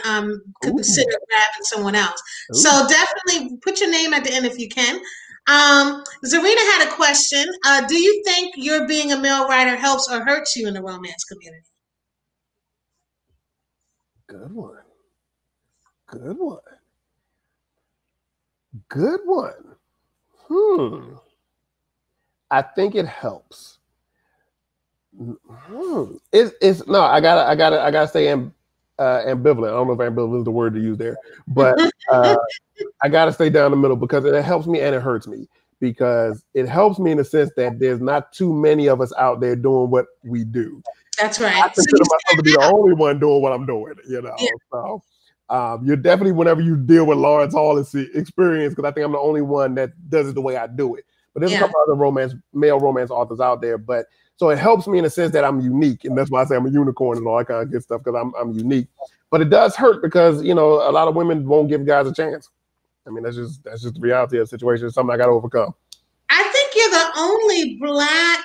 consider grabbing someone else. Ooh. So definitely put your name at the end if you can. Zarina had a question. Do you think your being a male writer helps or hurts you in the romance community? Good one. Good one. I think it helps. It's no. I gotta say ambivalent. I don't know if ambivalent is the word to use there, but I gotta stay down the middle because it helps me and it hurts me. Because it helps me in the sense that there's not too many of us out there doing what we do. That's right. I consider myself to be the only one doing what I'm doing, you know. Yeah. So you're definitely, whenever you deal with Lawrence Hall experience, because I think I'm the only one that does it the way I do it. But there's a couple other male romance authors out there. But so it helps me in the sense that I'm unique, and that's why I say I'm a unicorn and all that kind of good stuff, because I'm unique. But it does hurt because, you know, a lot of women won't give guys a chance. I mean, that's just the reality of the situation. It's something I got to overcome. I think you're the only Black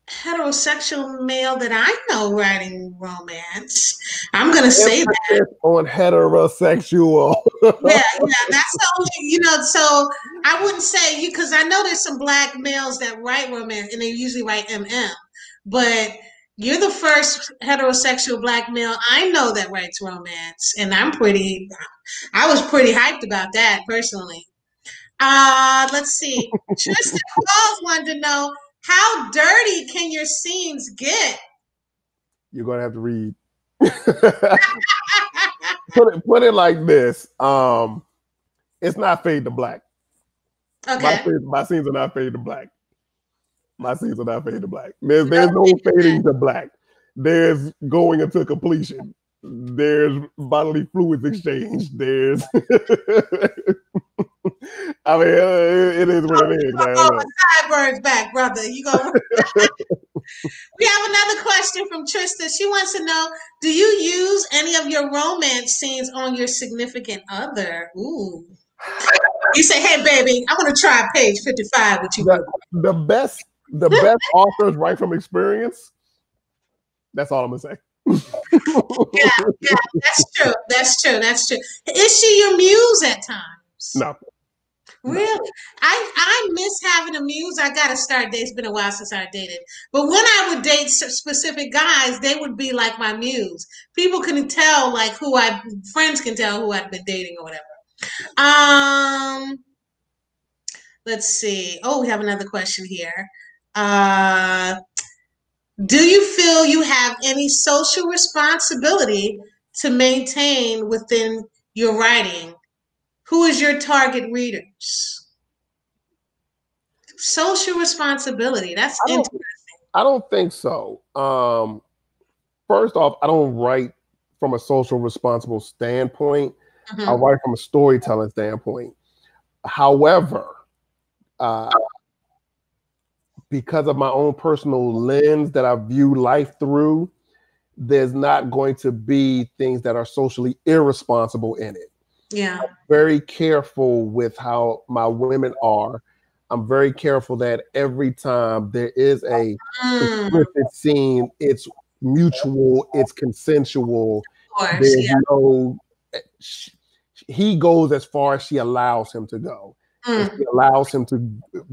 heterosexual male that I know writing romance. I'm gonna say that on heterosexual. yeah, that's the only, you know. So I wouldn't say you, because I know there's some Black males that write romance and they usually write MM, but you're the first heterosexual Black male I know that writes romance, and I was pretty hyped about that personally. Let's see. Tristan Falls wanted to know, how dirty can your scenes get? You're gonna have to read. put it like this. It's not fade to black. Okay. My scenes are not fade to black. My scenes are not fade to black. There's no fading to black. There's going into completion. There's bodily fluids exchange. There's I mean, it is what it is, man. Sideburns back, brother. You go. We have another question from Trista. She wants to know, do you use any of your romance scenes on your significant other? Ooh. You say, hey, baby, I want to try page 55 with you. The best authors write from experience. That's all I'm gonna say. yeah, that's true. Is she your muse at times? No. Really? I miss having a muse. I gotta start dating. It's been a while since I dated. But when I would date specific guys, they would be like my muse. People can tell, like friends can tell who I've been dating or whatever. Let's see. Oh, we have another question here. Do you feel you have any social responsibility to maintain within your writing? Who is your target readers? Social responsibility. That's interesting. I don't think so. First off, I don't write from a social responsible standpoint. Mm-hmm. I write from a storytelling standpoint. However, because of my own personal lens that I view life through, there's not going to be things that are socially irresponsible in it. Yeah. I'm very careful with how my women are. I'm very careful that every time there is a explicit scene, it's mutual, it's consensual. There's no, he goes as far as she allows him to go. She allows him to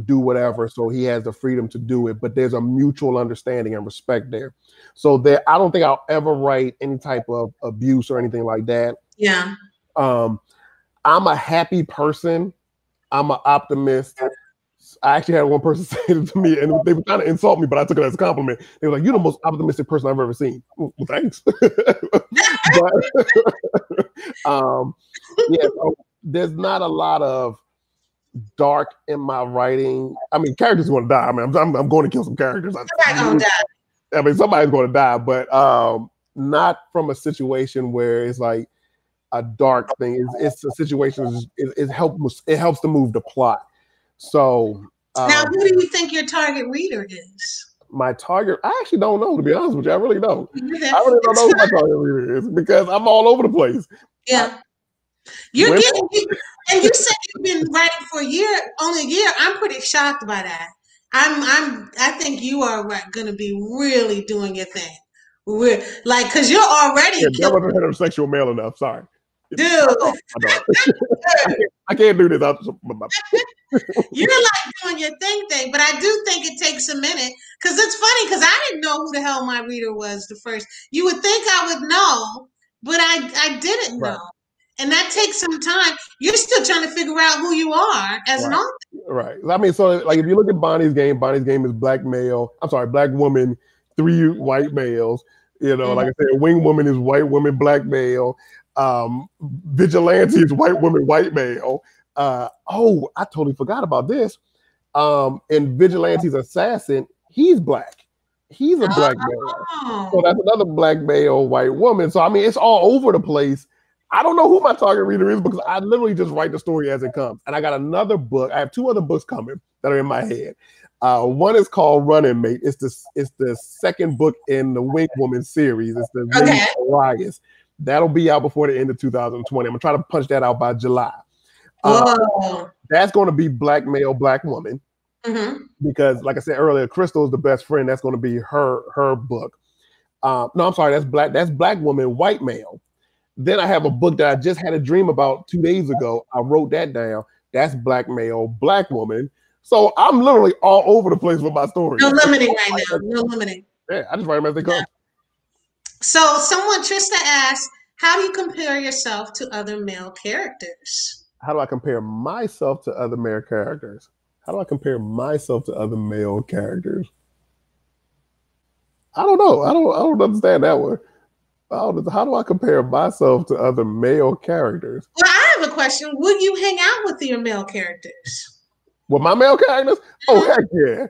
do whatever, so he has the freedom to do it. But there's a mutual understanding and respect there. So I don't think I'll ever write any type of abuse or anything like that. Yeah. I'm a happy person. I'm an optimist. I actually had one person say it to me, and they were trying to insult me, but I took it as a compliment. They were like, "You're the most optimistic person I've ever seen." Well, thanks. So there's not a lot of dark in my writing. I mean, characters are going to die. I mean, I'm going to kill some characters. Somebody's going to die. I mean, somebody's going to die, but not from a situation where it's like a dark thing. It's a situation. It helps to move the plot. So now, who do you think your target reader is? My target, I actually don't know, to be honest with you. I really don't. I really don't know who my target reader is because I'm all over the place. Yeah. You're getting, and you said you've been writing for only a year. I'm pretty shocked by that. I think you are going to be really doing your thing. Because you're already. Yeah, that wasn't heterosexual male enough. Sorry. Dude. I can't do this. You're like doing your thing, but I do think it takes a minute because it's funny because I didn't know who the hell my reader was the first. You would think I would know, but I didn't know. And that takes some time. You're still trying to figure out who you are as an author. Right. I mean, so like if you look at Bonnie's game is black woman, 3 white males. You know, like I said, Wing Woman is white woman, black male. Vigilante is white woman, white male. I totally forgot about this. In Vigilante's assassin, he's black. He's a black male. So that's another black male, white woman. So I mean, it's all over the place. I don't know who my target reader is because I literally just write the story as it comes. And I got another book. I have 2 other books coming that are in my head. One is called Running Mate. It's the second book in the Wing Woman series. It's the Lady Elias. That'll be out before the end of 2020. I'm gonna try to punch that out by July. That's going to be black male, black woman. Because, like I said earlier, Crystal is the best friend. That's going to be her book. No, I'm sorry. That's black woman, white male. Then I have a book that I just had a dream about 2 days ago. I wrote that down. That's black male, black woman. So I'm literally all over the place with my stories. No limiting right now. No limiting. Yeah, I just write them as they come. So Trista asked, how do you compare yourself to other male characters? How do I compare myself to other male characters? How do I compare myself to other male characters? I don't know. I don't understand that one. How do I compare myself to other male characters? Well, I have a question. Would you hang out with your male characters? With my male characters? Oh, heck yeah.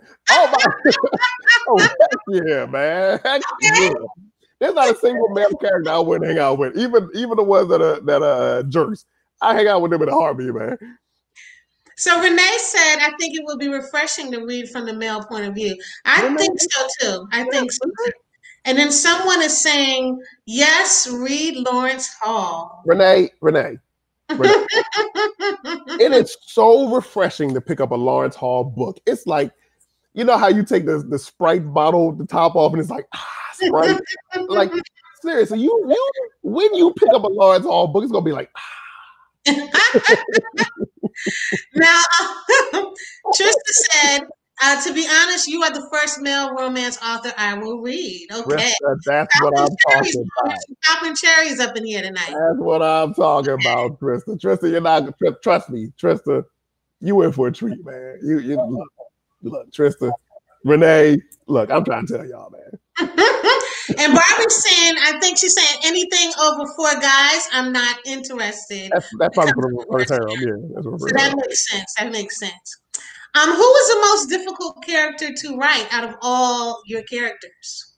Oh, heck yeah, man. Heck yeah. There's not a single male character I wouldn't hang out with. Even the ones that are jerks. I hang out with them in a heartbeat, man. So Renee said, I think it would be refreshing to read from the male point of view. I think so too. I think so too. And then someone is saying, yes, read Lawrence Hall. Renee. It is so refreshing to pick up a Lawrence Hall book. It's like, you know how you take the Sprite bottle, the top off, and it's like, Sprite. Like, seriously, when you pick up a Lawrence Hall book, it's going to be like, Now, Trista said, to be honest, you are the first male romance author I will read. Okay. That's what I'm talking about. Popping cherries up in here tonight. That's what I'm talking about, Trista. Trista, you're not, trust me, Trista, you in for a treat, man. You look, Trista, Renee, look, I'm trying to tell y'all, man. And Barbie's saying, I think she's saying anything over 4 guys, I'm not interested. That's probably for the reverse harem, yeah. So that makes sense. That makes sense. Who is the most difficult character to write out of all your characters?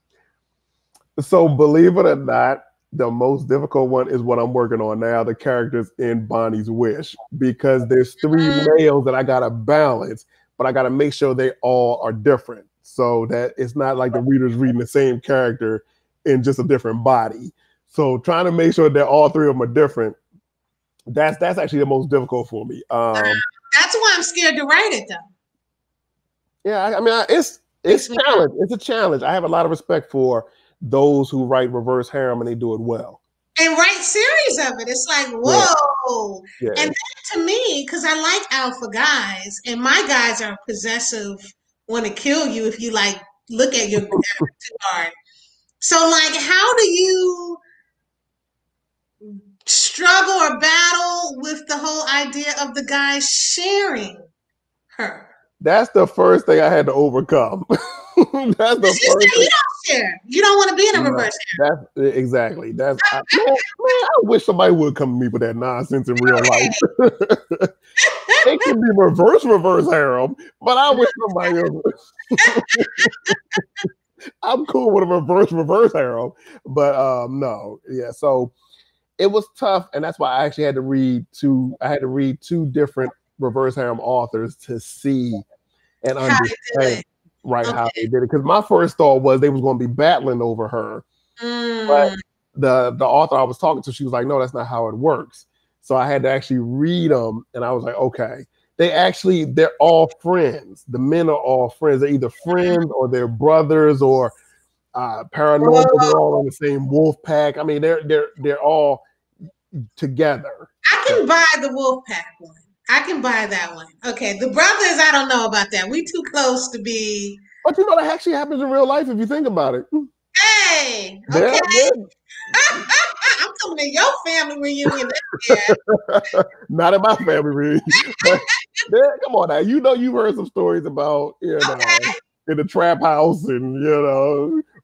So believe it or not, the most difficult one is what I'm working on now, the characters in Bonnie's Wish, because there's 3 males that I got to balance, but I got to make sure they all are different. So that it's not like the reader's reading the same character in just a different body. So trying to make sure that all 3 of them are different, that's actually the most difficult for me. That's why I'm scared to write it, though. Yeah, I mean, it's challenge. It's a challenge. I have a lot of respect for those who write reverse harem and they do it well. And write series of it. It's like, whoa. Yeah. And then to me, because I like alpha guys, and my guys are possessive, want to kill you if you like look at your too hard. So like, how do you struggle or battle with the whole idea of the guy sharing her? That's the first thing I had to overcome. That's the first thing. You don't share. You don't want to be in a reverse harem. That's exactly. I wish somebody would come to me with that nonsense in real life. It can be reverse harem, but I wish somebody else. I'm cool with a reverse harem, but no, yeah. So it was tough, and that's why I actually had to read 2. I had to read 2 different reverse harem authors to see and understand how they did it. Because my first thought was they was going to be battling over her, but the author I was talking to, she was like, "No, that's not how it works." So I had to actually read them, and I was like, "Okay." They're all friends. The men are all friends. They're either friends or they're brothers or paranormal. They're all in the same wolf pack. I mean, they're all together. I can buy the wolf pack one. I can buy that one. Okay, the brothers, I don't know about that. We too close to be. But you know that actually happens in real life if you think about it. Hey, okay. I'm coming to your family reunion this year. Not in my family reunion. But come on now. You know you've heard some stories about, Okay. in the trap house and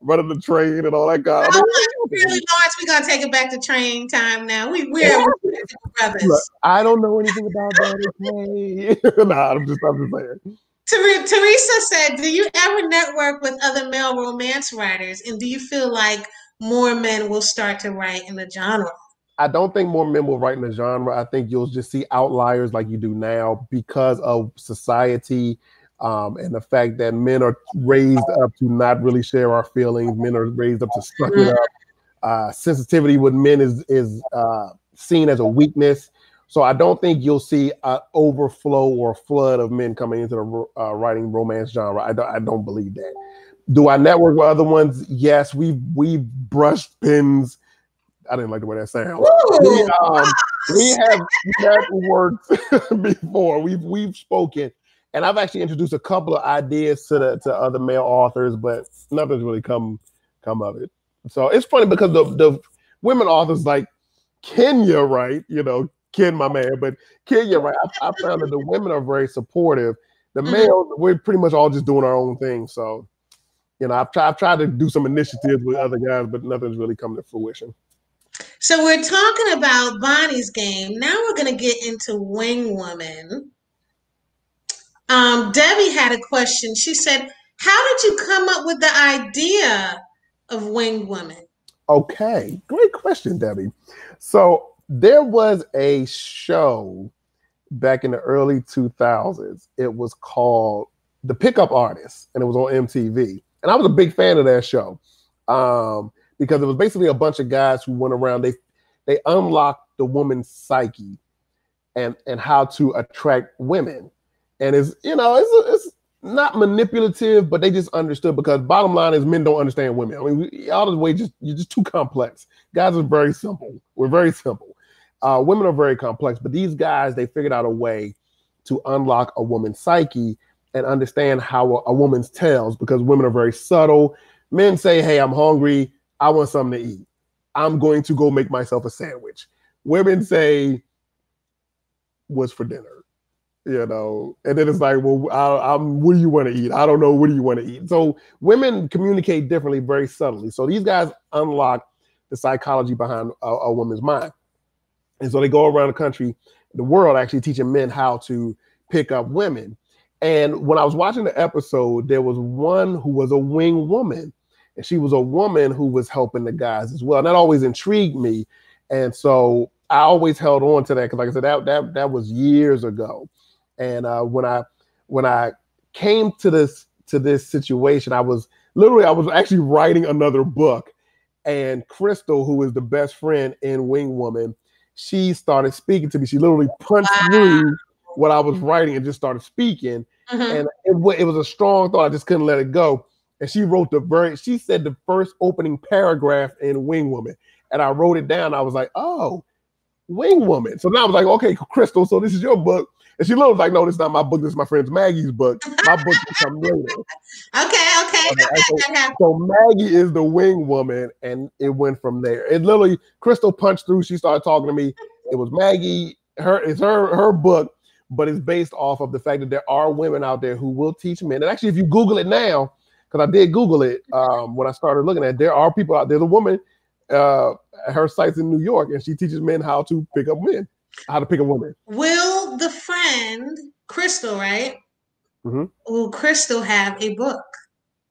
running the train and all that kind of Really, Lawrence, we're gonna take it back to train time now. We're brothers. Look, I don't know anything about that. Okay. Nah, I'm just saying. Teresa said, do you ever network with other male romance writers? And do you feel like more men will start to write in the genre? I don't think more men will write in the genre. I think you'll just see outliers like you do now because of society and the fact that men are raised up to not really share our feelings. Men are raised up to suck it up. Sensitivity with men is seen as a weakness. So I don't think you'll see an overflow or flood of men coming into the writing romance genre. I don't believe that. Do I network with other ones? Yes, we've brushed pins. I didn't like the way that sounds. We have networked before. We've spoken, and I've actually introduced a couple of ideas to other male authors, but nothing's really come of it. So it's funny because the women authors like Kenya, right? Ken, my man, but Kenya, right? I found that the women are very supportive. The males, we're pretty much all just doing our own thing. So, I've tried to do some initiatives with other guys, but nothing's really come to fruition. So we're talking about Bonnie's game. Now we're going to get into Wing Woman. Debbie had a question. She said, how did you come up with the idea of Wing Woman? Okay, great question, Debbie. So there was a show back in the early 2000s. It was called The Pickup Artist, and it was on MTV. And I was a big fan of that show. Because it was basically a bunch of guys who went around, they unlocked the woman's psyche and how to attract women. And it's not manipulative, but they just understood, because bottom line is men don't understand women. I mean, you're just too complex. Guys are very simple. We're very simple. Women are very complex, but these guys, they figured out a way to unlock a woman's psyche and understand how a woman's tells, because women are very subtle. Men say, hey, I'm hungry. I want something to eat. I'm going to go make myself a sandwich. Women say, what's for dinner? And then it's like, well, what do you want to eat? I don't know. What do you want to eat? So women communicate differently, very subtly. So these guys unlock the psychology behind a woman's mind. And so they go around the country, the world, actually teaching men how to pick up women. And when I was watching the episode, there was one who was a wing woman. And she was a woman who was helping the guys as well. And that always intrigued me. And so I always held on to that, because like I said, that was years ago. And when I came to this situation, I was actually writing another book. And Crystal, who is the best friend in Wing Woman, she started speaking to me. She literally punched through what I was writing and just started speaking. And it was a strong thought. I just couldn't let it go. And she wrote she said the first opening paragraph in Wing Woman. And I wrote it down. I was like, oh, Wing Woman. So now I was like, okay, Crystal, so this is your book. And she was like, no, this is not my book. This is my friend Maggie's book. My book will come later. Okay. So Maggie is the Wing Woman, and it went from there. It literally, Crystal punched through. She started talking to me. It was Maggie. It's her book, but it's based off of the fact that there are women out there who will teach men. And actually, if you Google it now, because I did Google it when I started looking at it, there are people out there. There's a woman, her site's in New York, and she teaches men how to pick up men, how to pick a woman. Will the friend, Crystal, right? Will Crystal have a book?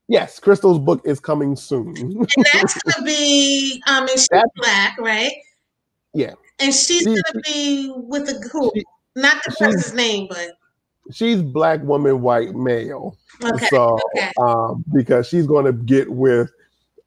Yes, Crystal's book is coming soon. And that's going to be, and she's Black, right? Yeah. And she's going to be with who? Not the person's name, but. She's Black woman, white male. Okay. So, because she's going to get with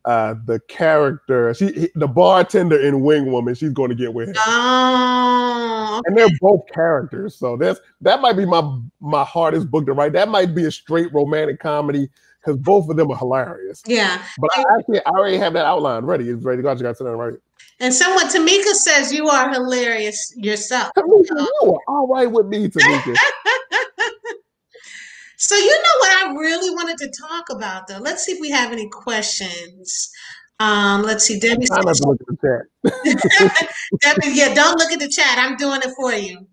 the character, the bartender in Wing Woman, she's going to get with him. Oh, okay. And they're both characters. So that might be my hardest book to write. That might be a straight romantic comedy, because both of them are hilarious. Yeah. But I already have that outline ready. It's ready to go. You got to sit down and write it. And someone, Tamika says you are hilarious yourself. Tamika, you are all right with me, Tamika. So you know what I really wanted to talk about, though? Let's see if we have any questions. Let's see. Debbie Try not says, to look at the chat. Debbie, yeah, don't look at the chat. I'm doing it for you.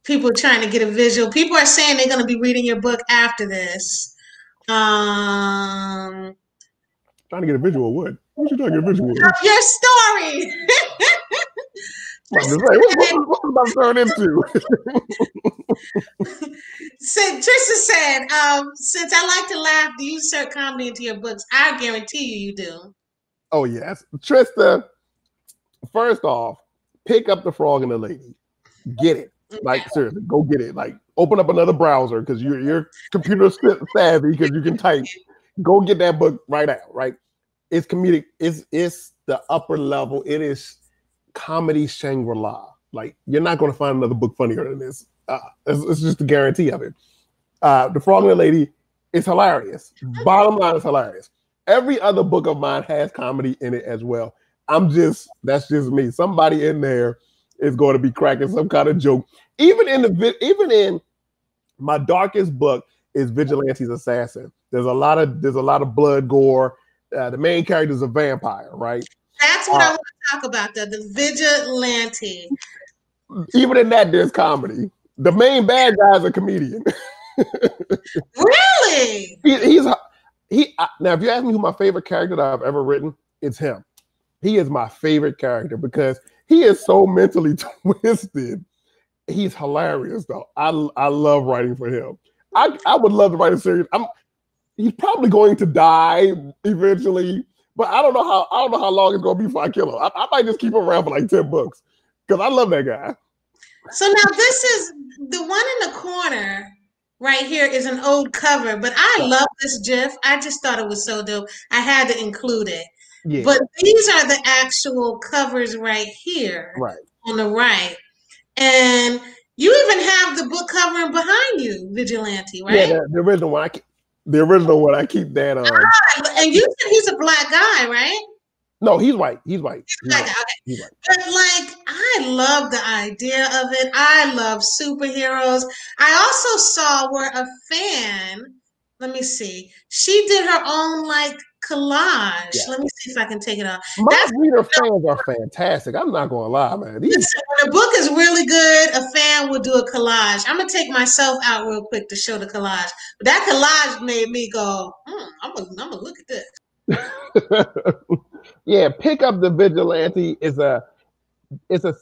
People are trying to get a visual. People are saying they're going to be reading your book after this. Trying to get a visual. What? What you trying to get a visual? Your story. What's about to turn into? Trista said, since I like to laugh, do you insert comedy into your books? I guarantee you do. Oh, yes. Trista, first off, pick up The Frog and the Lady. Get it. Okay. Like, seriously, go get it. Like, open up another browser because you're computer savvy because you can type. Go get that book right now, right? It's comedic. It's the upper level. It is comedy Shangri-La. Like, you're not going to find another book funnier than this. It's just a guarantee of it. The Frog and the Lady is hilarious. Bottom line is hilarious. Every other book of mine has comedy in it as well. That's just me. Somebody in there is going to be cracking some kind of joke. Even in my darkest book is Vigilante's Assassin. There's a lot of blood, gore. The main character is a vampire, right? That's what I want to talk about. The Vigilante. Even in that, there's comedy. The main bad guy is a comedian. Really? Now, if you ask me who my favorite character that I've ever written, it's him. He is my favorite character because he is so mentally twisted. He's hilarious, though. I love writing for him. I would love to write a series. He's probably going to die eventually, but I don't know how long it's going to be before I kill him. I might just keep him around for like 10 books because I love that guy. So now this is the one in the corner right here is an old cover, but I love this GIF. I just thought it was so dope. I had to include it. Yeah. But these are the actual covers right here, right on the right. And you even have the book cover behind you, Vigilante, right? Yeah, the original one. The original one. I keep that on. And you said he's a black guy, right? No, he's white. He's white. He's white. Okay. He's white. But like, I love the idea of it. I love superheroes. I also saw where a fan, let me see, she did her own like collage. Yeah. Let me see if I can take it off. My reader fans are fantastic. I'm not going to lie, man. Listen, when a book is really good, a fan will do a collage. I'm going to take myself out real quick to show the collage. But that collage made me go, I'm going to look at this. Yeah, pick up The Vigilante. It's a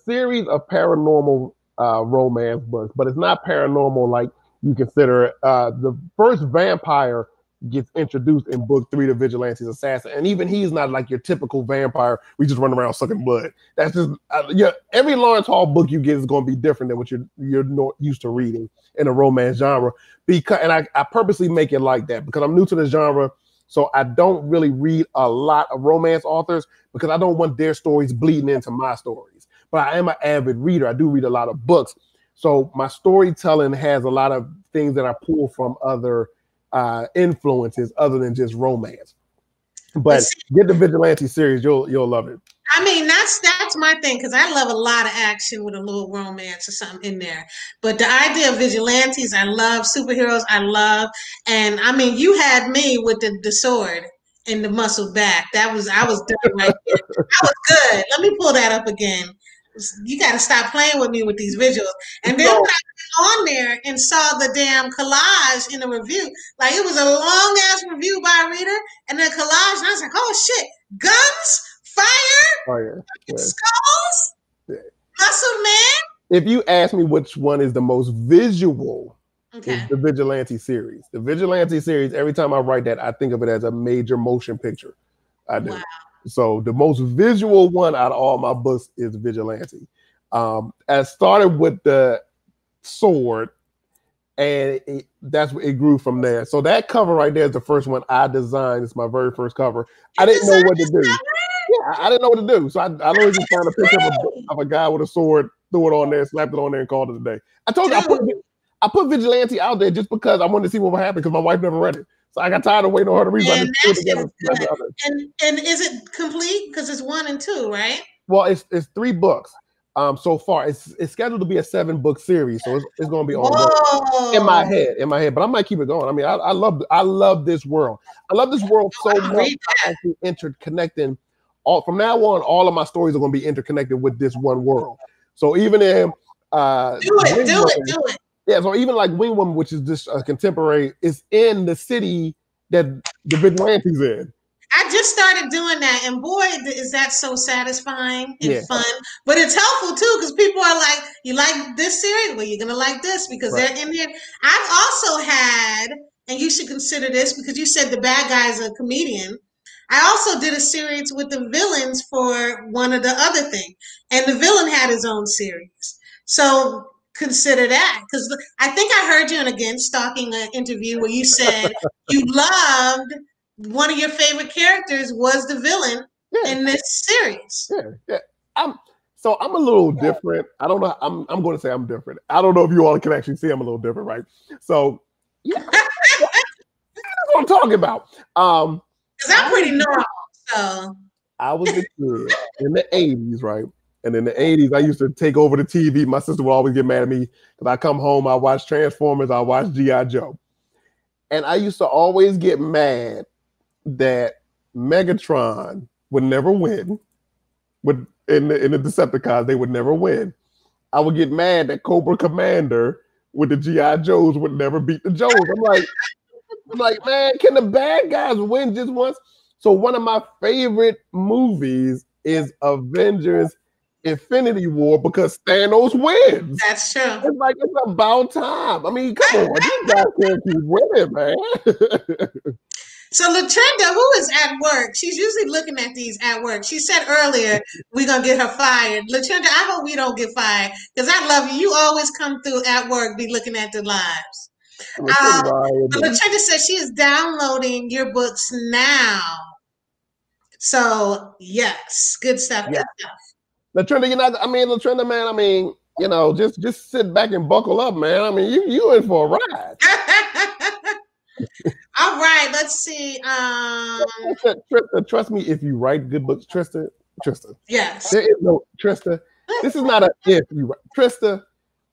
series of paranormal romance books, but it's not paranormal like you consider it. The first vampire gets introduced in book 3, The Vigilante's Assassin, and even he's not like your typical vampire. We just run around sucking blood. That's just every Lawrence Hall book you get is going to be different than what you're not used to reading in a romance genre. And I purposely make it like that because I'm new to the genre. So I don't really read a lot of romance authors because I don't want their stories bleeding into my stories. But I am an avid reader. I do read a lot of books. So my storytelling has a lot of things that I pull from other influences other than just romance. But get the Vigilante series. You'll love it. I mean, that's my thing because I love a lot of action with a little romance or something in there. But the idea of vigilantes, I love superheroes. I love, and I mean, you had me with the sword and the muscle back. I was done right there. That was good. Let me pull that up again. You got to stop playing with me with these visuals. And then when I went on there and saw the damn collage in the review, like it was a long ass review by a reader, and then collage, and I was like, oh shit, guns. Fire, skulls, muscle man. If you ask me which one is the most visual, it's the Vigilante series. The Vigilante series, every time I write that, I think of it as a major motion picture. I do. Wow. So the most visual one out of all my books is Vigilante. I started with the sword, and that's what it grew from there. So that cover right there is the first one I designed. It's my very first cover. I didn't know what to do. Yeah, I didn't know what to do. So I literally just found a picture of a guy with a sword, threw it on there, slapped it on there, and called it a day. I told you I put Vigilante out there just because I wanted to see what would happen because my wife never read it. So I got tired of waiting on her to read it. And is it complete? Because it's 1 and 2, right? Well, it's 3 books. So far, it's scheduled to be a 7-book series, so it's going to be ongoing. Whoa. In my head, but I might keep it going. I mean, I love this world. I love this world so much. I'm actually interconnecting. From now on, all of my stories are going to be interconnected with this one world. So even in do it. Yeah, so even like Wing Woman, which is just a contemporary, is in the city that the Vigilante's in. I just started doing that, and boy, is that so satisfying and fun. But it's helpful too, because people are like, "You like this series? Well, you're gonna like this because they're in here." I've also had, and you should consider this because you said the bad guy is a comedian. I also did a series with the villains for one of the other things, and the villain had his own series. So consider that, because I think I heard you in Again Stalking an interview where you said you loved one of your favorite characters was the villain in this series. Yeah. I'm a little different. I don't know. I'm going to say I'm different. I don't know if you all can actually see I'm a little different, right? So yeah, that's what I'm talking about. Because I'm pretty normal. So I was a kid in the 80s, right? And in the 80s, I used to take over the TV. My sister would always get mad at me because I come home, I watch Transformers, I watch G.I. Joe. And I used to always get mad that Megatron would never win. In the Decepticons, they would never win. I would get mad that Cobra Commander with the G.I. Joes would never beat the Joes. I'm like, man, can the bad guys win just once? So one of my favorite movies is Avengers Infinity War because Thanos wins. That's true. It's like, it's about time. I mean, come on, these guys can't keep winning, man. So Latrenda, who is at work, she's usually looking at these at work. She said earlier, we're going to get her fired. Latrenda, I hope we don't get fired because I love you. You always come through at work, be looking at the lives. Latrenda says she is downloading your books now. So, yes, good stuff. Yeah. Good stuff. Latrenda, man, I mean, you know, just sit back and buckle up, man. I mean, you in for a ride. All right, let's see. Trista, trust me, if you write good books, Trista. Yes. There is no Trista. This is not a if you write. Trista,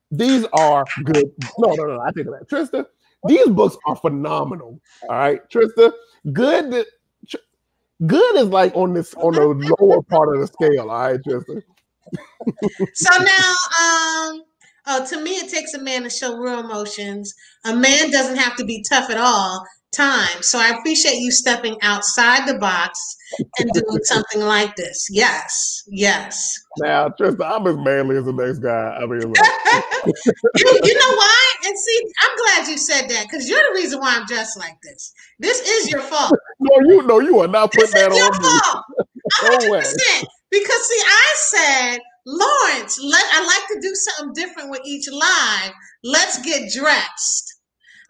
these are good. No, I take that. Trista, these books are phenomenal. All right, Trista, good is like on the lower part of the scale. All right, Trista. So now, to me, it takes a man to show real emotions. A man doesn't have to be tough at all times. So I appreciate you stepping outside the box and doing something like this. Yes. Now, Trista, I'm as manly as the next guy. I mean, you know why? And see, I'm glad you said that because you're the reason why I'm dressed like this. This is your fault. No, you are not putting that on your fault. 100%. Because see, I said, Lawrence, I like to do something different with each live. Let's get dressed.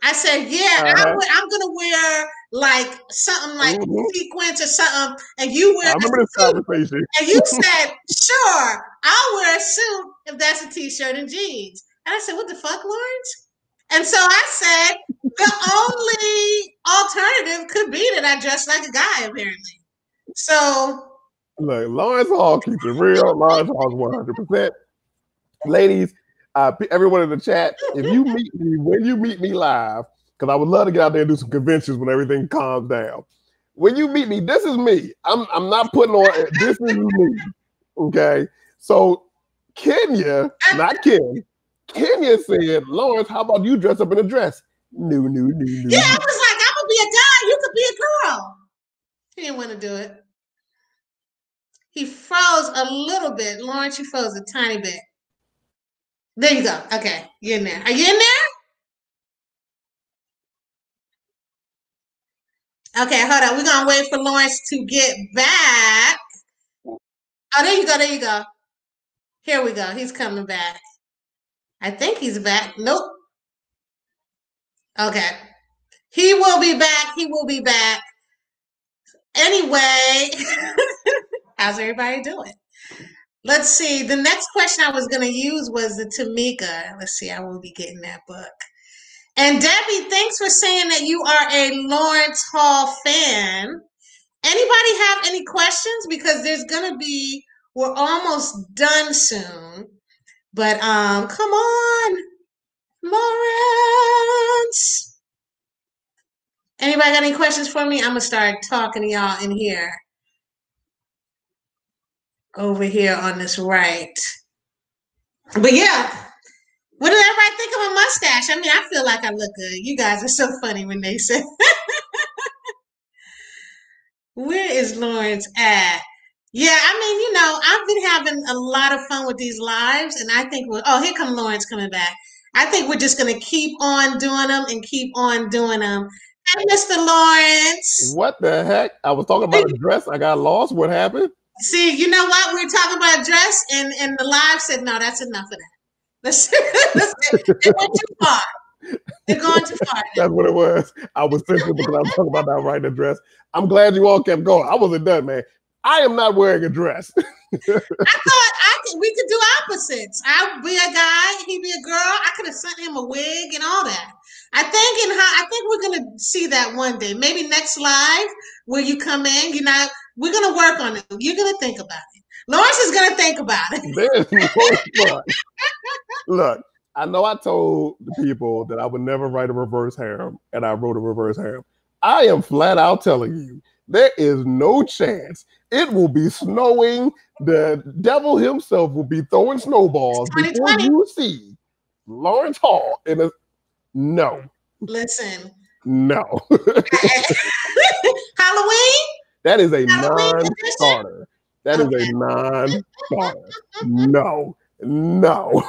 I said, I'm going to wear like something like sequins or something. And you wear I remember this conversation. And you said, sure, I'll wear a suit if that's a t-shirt and jeans. And I said, what the fuck, Lawrence? And so I said, the only alternative could be that I dress like a guy, apparently. So look, Lawrence Hall keeps it real. Lawrence Hall is 100%. Ladies, everyone in the chat, if you meet me, when you meet me live, because I would love to get out there and do some conventions when everything calms down. When you meet me, this is me. I'm not putting on, this is me. Okay? So Kenya, not Ken, Kenya said, Lawrence, how about you dress up in a dress? No. Yeah, I was like, I'm going to be a guy. You could be a girl. He didn't want to do it. He froze a little bit. Lawrence, you froze a tiny bit. There you go. Okay, you're in there. Are you in there? Okay, hold on. We're going to wait for Lawrence to get back. Oh, there you go. Here we go. He's coming back. I think he's back. Nope. Okay. He will be back. Anyway, how's everybody doing? Let's see. The next question I was going to use was the Tamika. Let's see. I will be getting that book. And Debbie, thanks for saying that you are a Lawrence Hall fan. Anybody have any questions? Because there's going to be We're almost done soon. But come on, Lawrence. Anybody got any questions for me? I'm gonna start talking to y'all in here. Over here on this right. But yeah, what did everybody think of my mustache? I mean, I feel like I look good. You guys are so funny when they say, where is Lawrence at? Yeah, I mean, I've been having a lot of fun with these lives, and I think here come Lawrence coming back. I think we're just gonna keep on doing them and keep on doing them. Hi, Mr. Lawrence. What the heck? I was talking about a dress. I got lost. What happened? See, you know what? We were talking about dress, and the live said, no, that's enough of that. It went too far. They're going too far. That's what it was. I was sensitive because I was talking about that right dress. I'm glad you all kept going. I wasn't done, man. I am not wearing a dress. I thought we could do opposites. I'd be a guy, he'd be a girl. I could have sent him a wig and all that. I think we're gonna see that one day. Maybe next live where you come in. We're gonna work on it. You're gonna think about it. Lawrence is gonna think about it. Look, I know I told the people that I would never write a reverse harem, and I wrote a reverse harem. I am flat out telling you, there is no chance. It will be snowing. The devil himself will be throwing snowballs before you see Lawrence Hall in a no. Listen. No. Halloween? That is a non-starter. That is a non-starter. No. No.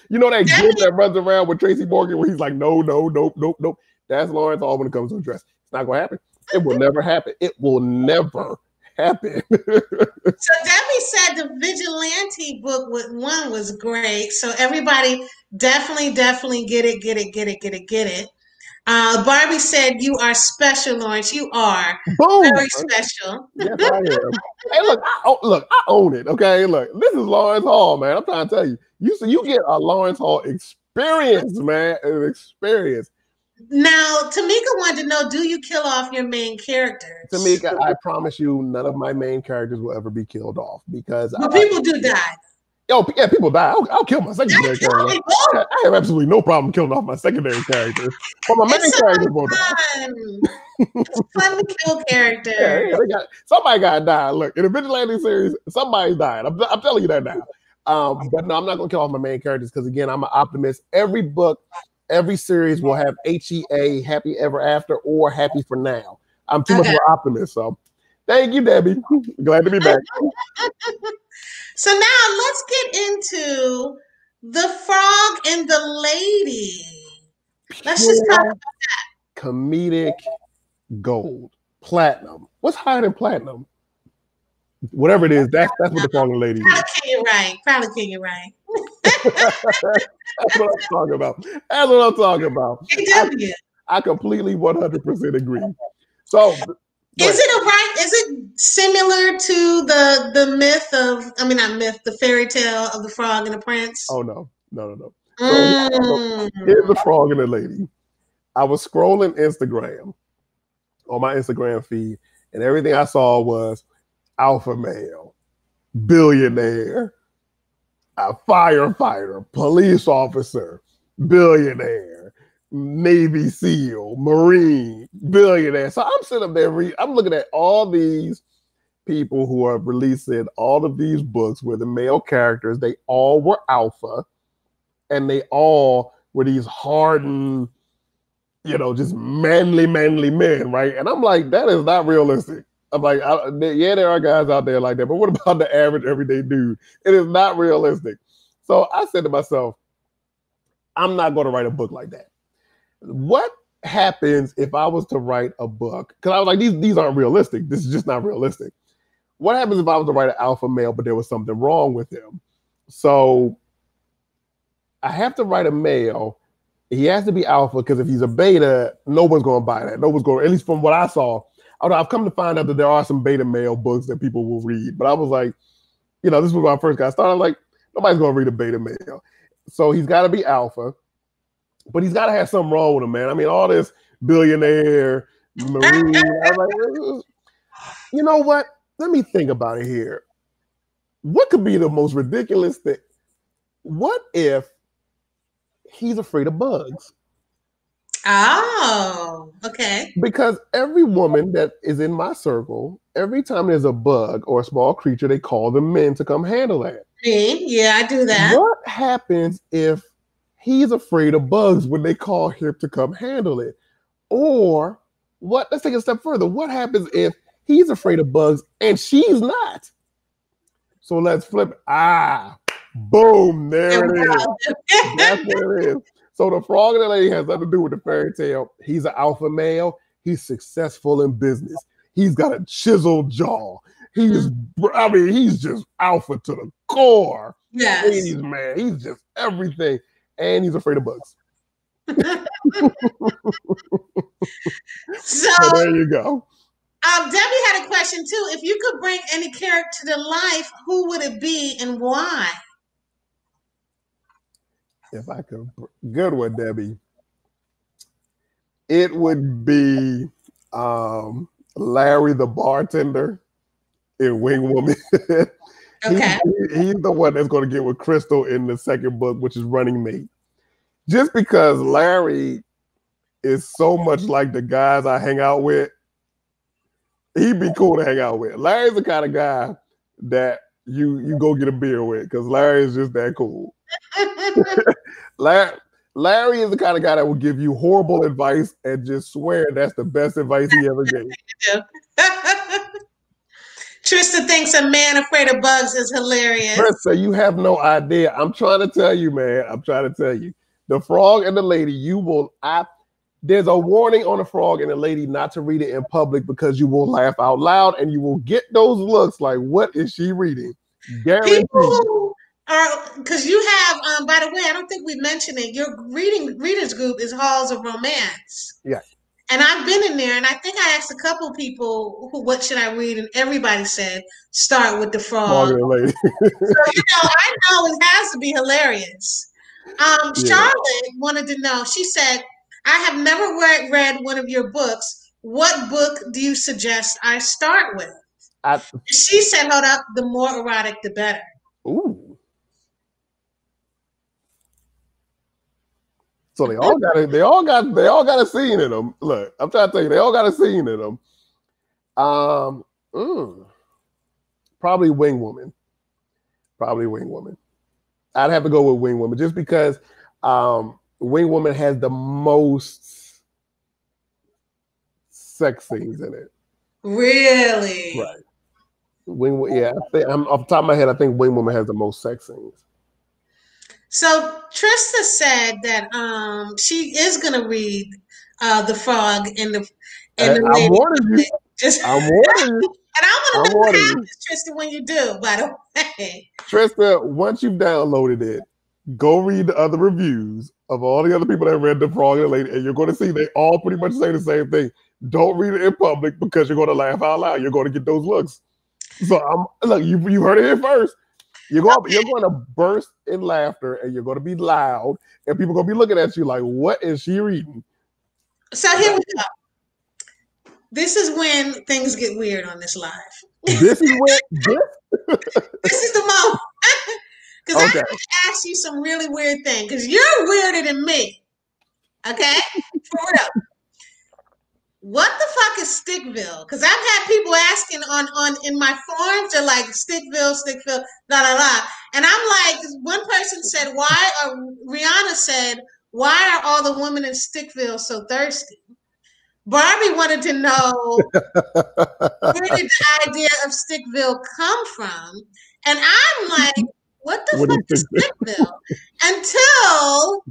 You know that kid that runs around with Tracy Morgan where he's like, no, nope. That's Lawrence Hall when it comes to a dress. It's not going to happen. It will never happen. It will never happen. So Debbie said the Vigilante book one was great. So everybody definitely get it. Barbie said, you are special, Lawrence. You are. Boom. Very special. Yes, I am. Hey, look, I own it. Okay, look, this is Lawrence Hall, man. I'm trying to tell you. You get a Lawrence Hall experience, man. An experience. Now, Tamika wanted to know, do you kill off your main characters? Tamika, I promise you, none of my main characters will ever be killed off because people do die. Oh, yeah, people die. I'll kill my secondary character. I have absolutely no problem killing off my secondary character. But my main character will die. It's fun to kill characters. Yeah, somebody got to die. Look, in the Vigilante series, somebody's dying. I'm telling you that now. But no, I'm not going to kill off my main characters because, again, I'm an optimist. Every book, every series will have HEA, Happy Ever After, or Happy for Now. I'm too much of an optimist. So thank you, Debbie. Glad to be back. So now let's get into the frog and the lady. Let's just talk about that. Comedic gold. Platinum. What's higher than platinum? Whatever it is, that's what the frog and lady is. Probably King and Wright. That's what I'm talking about. That's what I'm talking about. I completely 100% agree. So is it similar to the myth of, not myth, the fairy tale of the frog and the prince? Oh no. So here's the frog and the lady. I was scrolling Instagram on my Instagram feed, and everything I saw was alpha male, billionaire, a firefighter, police officer, billionaire, Navy SEAL, Marine, billionaire. So I'm sitting up there, I'm looking at all these people who are releasing all of these books where the male characters, they all were alpha, and they all were these hardened, just manly men, right? And I'm like, that is not realistic. I'm like, there are guys out there like that, but what about the average everyday dude? It is not realistic. So I said to myself, I'm not going to write a book like that. What happens if I was to write a book? Because I was like, these aren't realistic. This is just not realistic. What happens if I was to write an alpha male, but there was something wrong with him? So I have to write a male. He has to be alpha because if he's a beta, no one's going to buy that. No one's going to, at least from what I saw. I've come to find out that there are some beta male books that people will read. But I was like, this was when I first got started. I was like, nobody's going to read a beta male. So he's got to be alpha. But he's got to have something wrong with him, man. I mean, all this billionaire, Marine. I was like, you know what? Let me think about it here. What could be the most ridiculous thing? What if he's afraid of bugs? Oh, okay. Because every woman that is in my circle, every time there's a bug or a small creature, they call the men to come handle that. Me? Yeah, I do that. What happens if he's afraid of bugs when they call him to come handle it? Or what? Let's take it a step further. What happens if he's afraid of bugs and she's not? So let's flip. Boom! There it is. That's what it is. So the frog and the lady has nothing to do with the fairy tale. He's an alpha male. He's successful in business. He's got a chiseled jaw. He's just alpha to the core. Yes. Ladies, man, he's just everything. And he's afraid of bugs. So there you go. Debbie had a question too. If you could bring any character to life, who would it be and why? If I could, good one, Debbie. It would be Larry the bartender in Wing Woman. Okay. He's the one that's going to get with Crystal in the second book, which is Running Mate. Just because Larry is so much like the guys I hang out with, he'd be cool to hang out with. Larry's the kind of guy that you go get a beer with because Larry is just that cool. Larry is the kind of guy that will give you horrible advice and just swear that's the best advice he ever gave. Trista thinks a man afraid of bugs is hilarious. Trista, you have no idea. I'm trying to tell you, man. I'm trying to tell you. The frog and the lady, there's a warning on the frog and the lady not to read it in public because you will laugh out loud and you will get those looks like, what is she reading? Guaranteed. Because you have, by the way, I don't think we mentioned it. Your readers group is Halls of Romance. Yeah. And I've been in there, and I think I asked a couple people, what should I read? And everybody said, start with the frog. So, I know it has to be hilarious. Charlotte wanted to know, she said, I have never read one of your books. What book do you suggest I start with? She said, hold up, the more erotic, the better. Ooh. So they all got a scene in them. Look, I'm trying to tell you, they all got a scene in them. Probably Wing Woman. I'd have to go with Wing Woman just because Wing Woman has the most sex scenes in it. Really? Right. I'm off the top of my head, I think Wing Woman has the most sex scenes. So Trista said that she is gonna read the frog and the I'm warning you. I'm warning you. And I want to know what happens, Trista, when you do, by the way. Trista, once you've downloaded it, go read the other reviews of all the other people that read The Frog and the Lady, and you're going to see they all pretty much say the same thing. Don't read it in public because you're going to laugh out loud. You're going to get those looks. So look, you heard it here first. You're going to burst in laughter, and you're going to be loud, and people are going to be looking at you like, "What is she reading?" So here we go. This is when things get weird on this live. This is when this is the moment. Because I'm going to ask you some really weird things. Because you're weirder than me. Okay? For real. What the fuck is Stickville? Because I've had people asking in my forums, they're like, Stickville, la la la. And I'm like, one person said, Rihanna said, why are all the women in Stickville so thirsty? Barbie wanted to know where did the idea of Stickville come from? And I'm like, what the fuck is Stickville? Until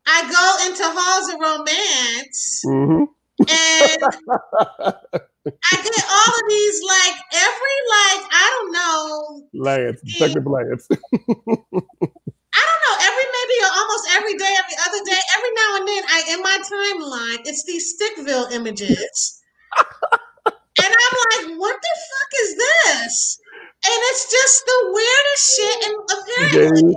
I go into Halls of Romance and I get all of these I don't know. Detective Lance. I don't know, maybe almost every day, every other day, every now and then, in my timeline, it's these Stickville images. And I'm like, what the fuck is this? And it's just the weirdest shit. And apparently,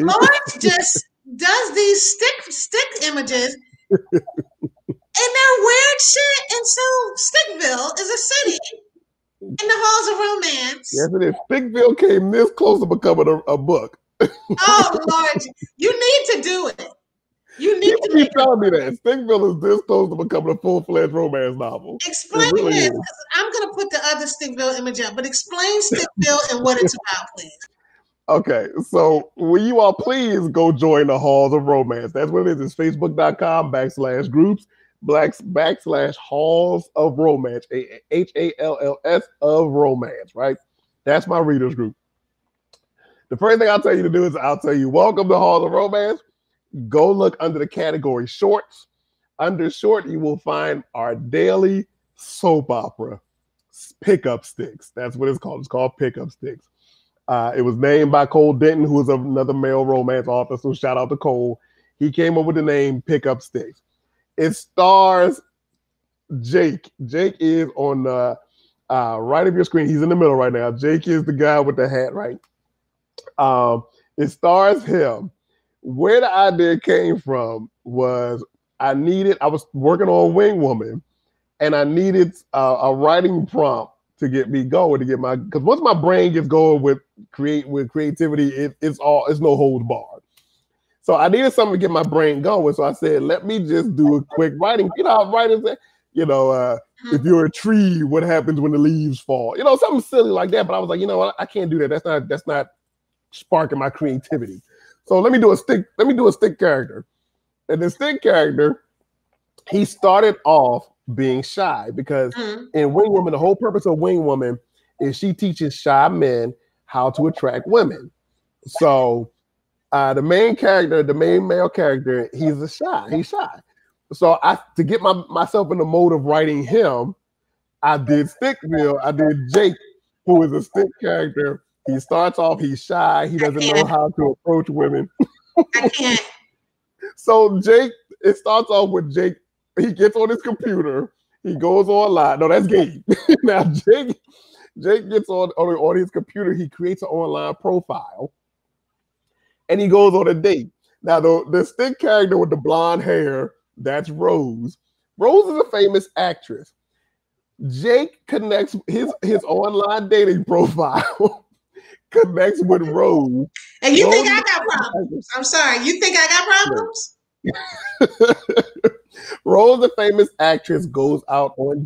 Lawrence just does these stick images. And they're weird shit. And so Stickville is a city In the halls of romance. Yes, it is. Stickville came this close to becoming a book. Oh Lord, you need to do it. You need People to keep make telling me that Stickville is this close to becoming a full-fledged romance novel. Explain really this, is. because I'm going to put the other Stickville image up, but explain Stickville and what it's about, please. Okay, so will you all please go join the Halls of Romance? That's what it is. It's facebook.com/groups/Halls of Romance, HALLS of Romance, right? That's my readers group. The first thing I'll tell you to do is I'll tell you, welcome to Halls of Romance. Go look under the category shorts. Under short, you will find our daily soap opera, Pickup Sticks. That's what it's called. It's called Pickup Sticks. It was named by Cole Denton, who is another male romance author. So shout out to Cole. He came up with the name Pickup Sticks. It stars Jake. Jake is on the right of your screen. He's in the middle right now. Jake is the guy with the hat, right? It stars him. Where the idea came from was I was working on Wing Woman, and I needed a writing prompt to get me going, because once my brain gets going with creativity, it's no holds barred. So I needed something to get my brain going. So I said, let me just do a quick writing. You know how writers say, if you're a tree, what happens when the leaves fall? Something silly like that. But I was like, you know what? I can't do that. That's not sparking my creativity. So let me do a stick character. And the stick character, he started off being shy because in Wing Woman, the whole purpose of Wing Woman is she teaches shy men how to attract women. So the main male character, he's shy. So to get myself in the mode of writing him, I did Stickville. I did Jake, who is a stick character. He starts off, he's shy. He doesn't know how to approach women. I can't. So Jake, it starts off with Jake. He gets on his computer. He goes online. No, that's Gabe. Now Jake gets on his computer. He creates an online profile, and he goes on a date. Now the stick character with the blonde hair, that's Rose. Rose is a famous actress. Jake connects his online dating profile. Connects with Rose. And you think I got problems? I'm sorry. You think I got problems? Rose, the famous actress, goes out on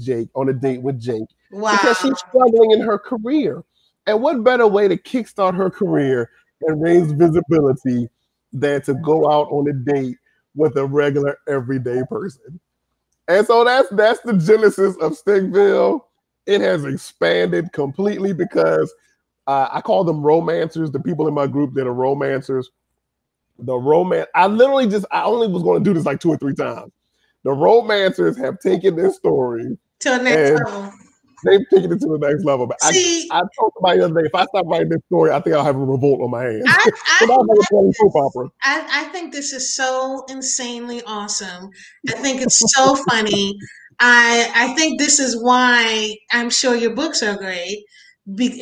a date with Jake. Wow. Because she's struggling in her career. And what better way to kickstart her career and raise visibility than to go out on a date with a regular everyday person? And so that's the genesis of Stickville. It has expanded completely because I call them romancers. The people in my group that are romancers. I only was going to do this like 2 or 3 times. The romancers have taken this story to the next level. They've taken it to the next level. But I told somebody the other day, if I stop writing this story, I think I'll have a revolt on my hands. I think this is so insanely awesome. I think it's so funny. I think this is why I'm sure your books are great.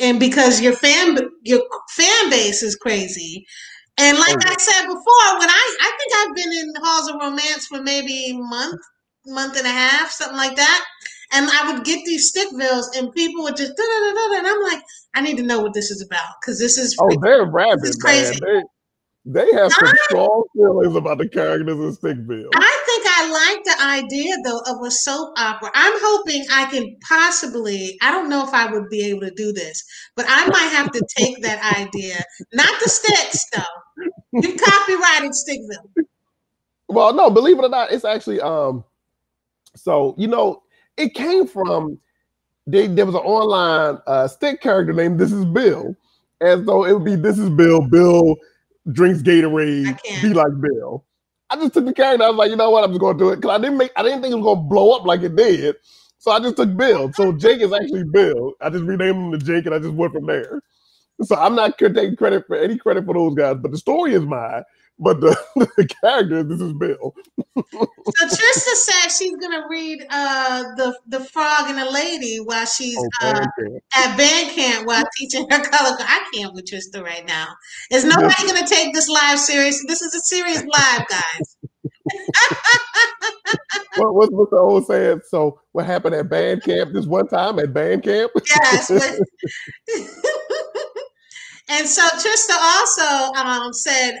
And because your fan base is crazy. And like I said before, when I think I've been in Halls of Romance for maybe a month and a half, something like that. And I would get these Stickvilles and people would just and I'm like, I need to know what this is about because this is they're rabid, this is crazy. Man. They have some strong feelings about the characters in Stickville. I think I like the idea though of a soap opera. I'm hoping I can I don't know if I would be able to do this, but I might have to take that idea. Not the sticks though. You copyrighted Stickville. Well, no, believe it or not, it's actually so it came from there was an online stick character named This Is Bill. And so it would be This Is Bill. Bill drinks Gatorade, be like Bill. I just took the character. I was like, you know what? I'm just going to do it because I didn't think it was going to blow up like it did. So I just took Bill. So Jake is actually Bill. I just renamed him to Jake, and I just went from there. So I'm not taking credit for those guys, but the story is mine. But the character, This Is Bill. So Trista said she's gonna read the Frog and the Lady while she's at band camp while teaching her color. I can't with Trista right now. Is nobody gonna take this live serious? This is a serious live, guys. what's the old saying? So what happened at band camp this one time at band camp? Yes. And so Trista also said,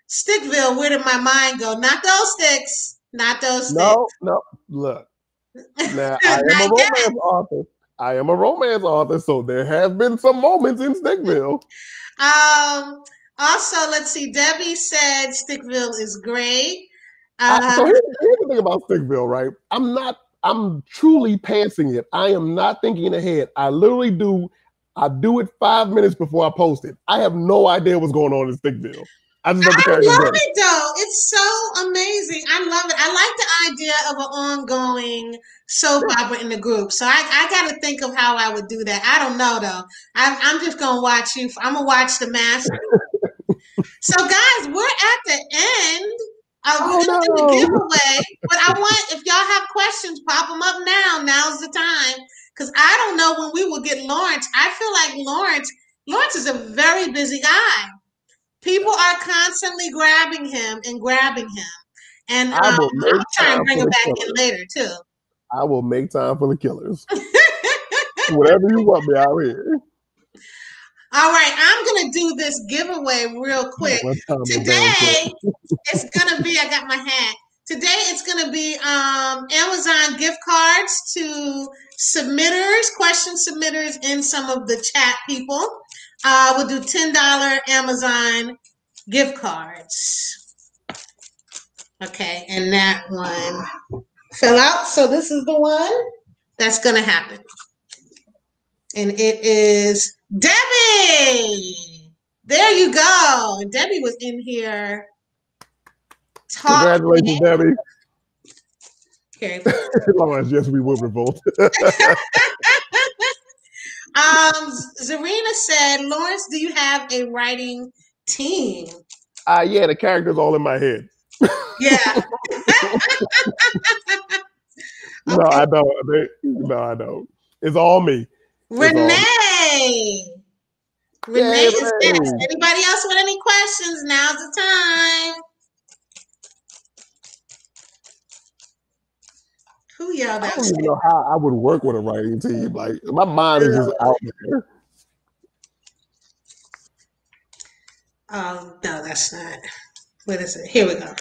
Stickville, where did my mind go? Not those sticks. Not those sticks. No. Look, now I am a romance author. I am a romance author, so there have been some moments in Stickville. Also, let's see. Debbie said Stickville is great. So here's the thing about Stickville, right? I'm truly pantsing it. I am not thinking ahead. I do it 5 minutes before I post it. I have no idea what's going on in Stickville. I love it though. It's so amazing. I love it. I like the idea of an ongoing soap opera in the group. So I got to think of how I would do that. I don't know though. I'm just gonna watch you. I'm gonna watch the master. So guys, we're at the end. We're gonna do the giveaway, but I want, if y'all have questions, pop them up now. Now's the time, because I don't know when we will get Lawrence. I feel like Lawrence is a very busy guy. People are constantly grabbing him, and I'll try and bring him back in later too. I will make time for the killers. Whatever you want me out here. All right, I'm going to do this giveaway real quick. Today, it's going to be, I got my hat. Today, it's going to be Amazon gift cards to question submitters in some of the chat people. We'll do $10 Amazon gift cards. Okay, and that one fell out. So this is the one that's going to happen. And it is Debbie. There you go. Debbie was in here talking. Congratulations, Debbie. Okay. Lawrence, yes, we will revolt. Zarina said, Lawrence, do you have a writing team? Yeah, the character's all in my head. Yeah. No, I don't. No, I don't. It's all me. Renee is next. Anybody else with any questions? Now's the time. Who yelled out? I don't even know how I would work with a writing team. Like, my mind is just out there. No, that's not. What is it? Here we go.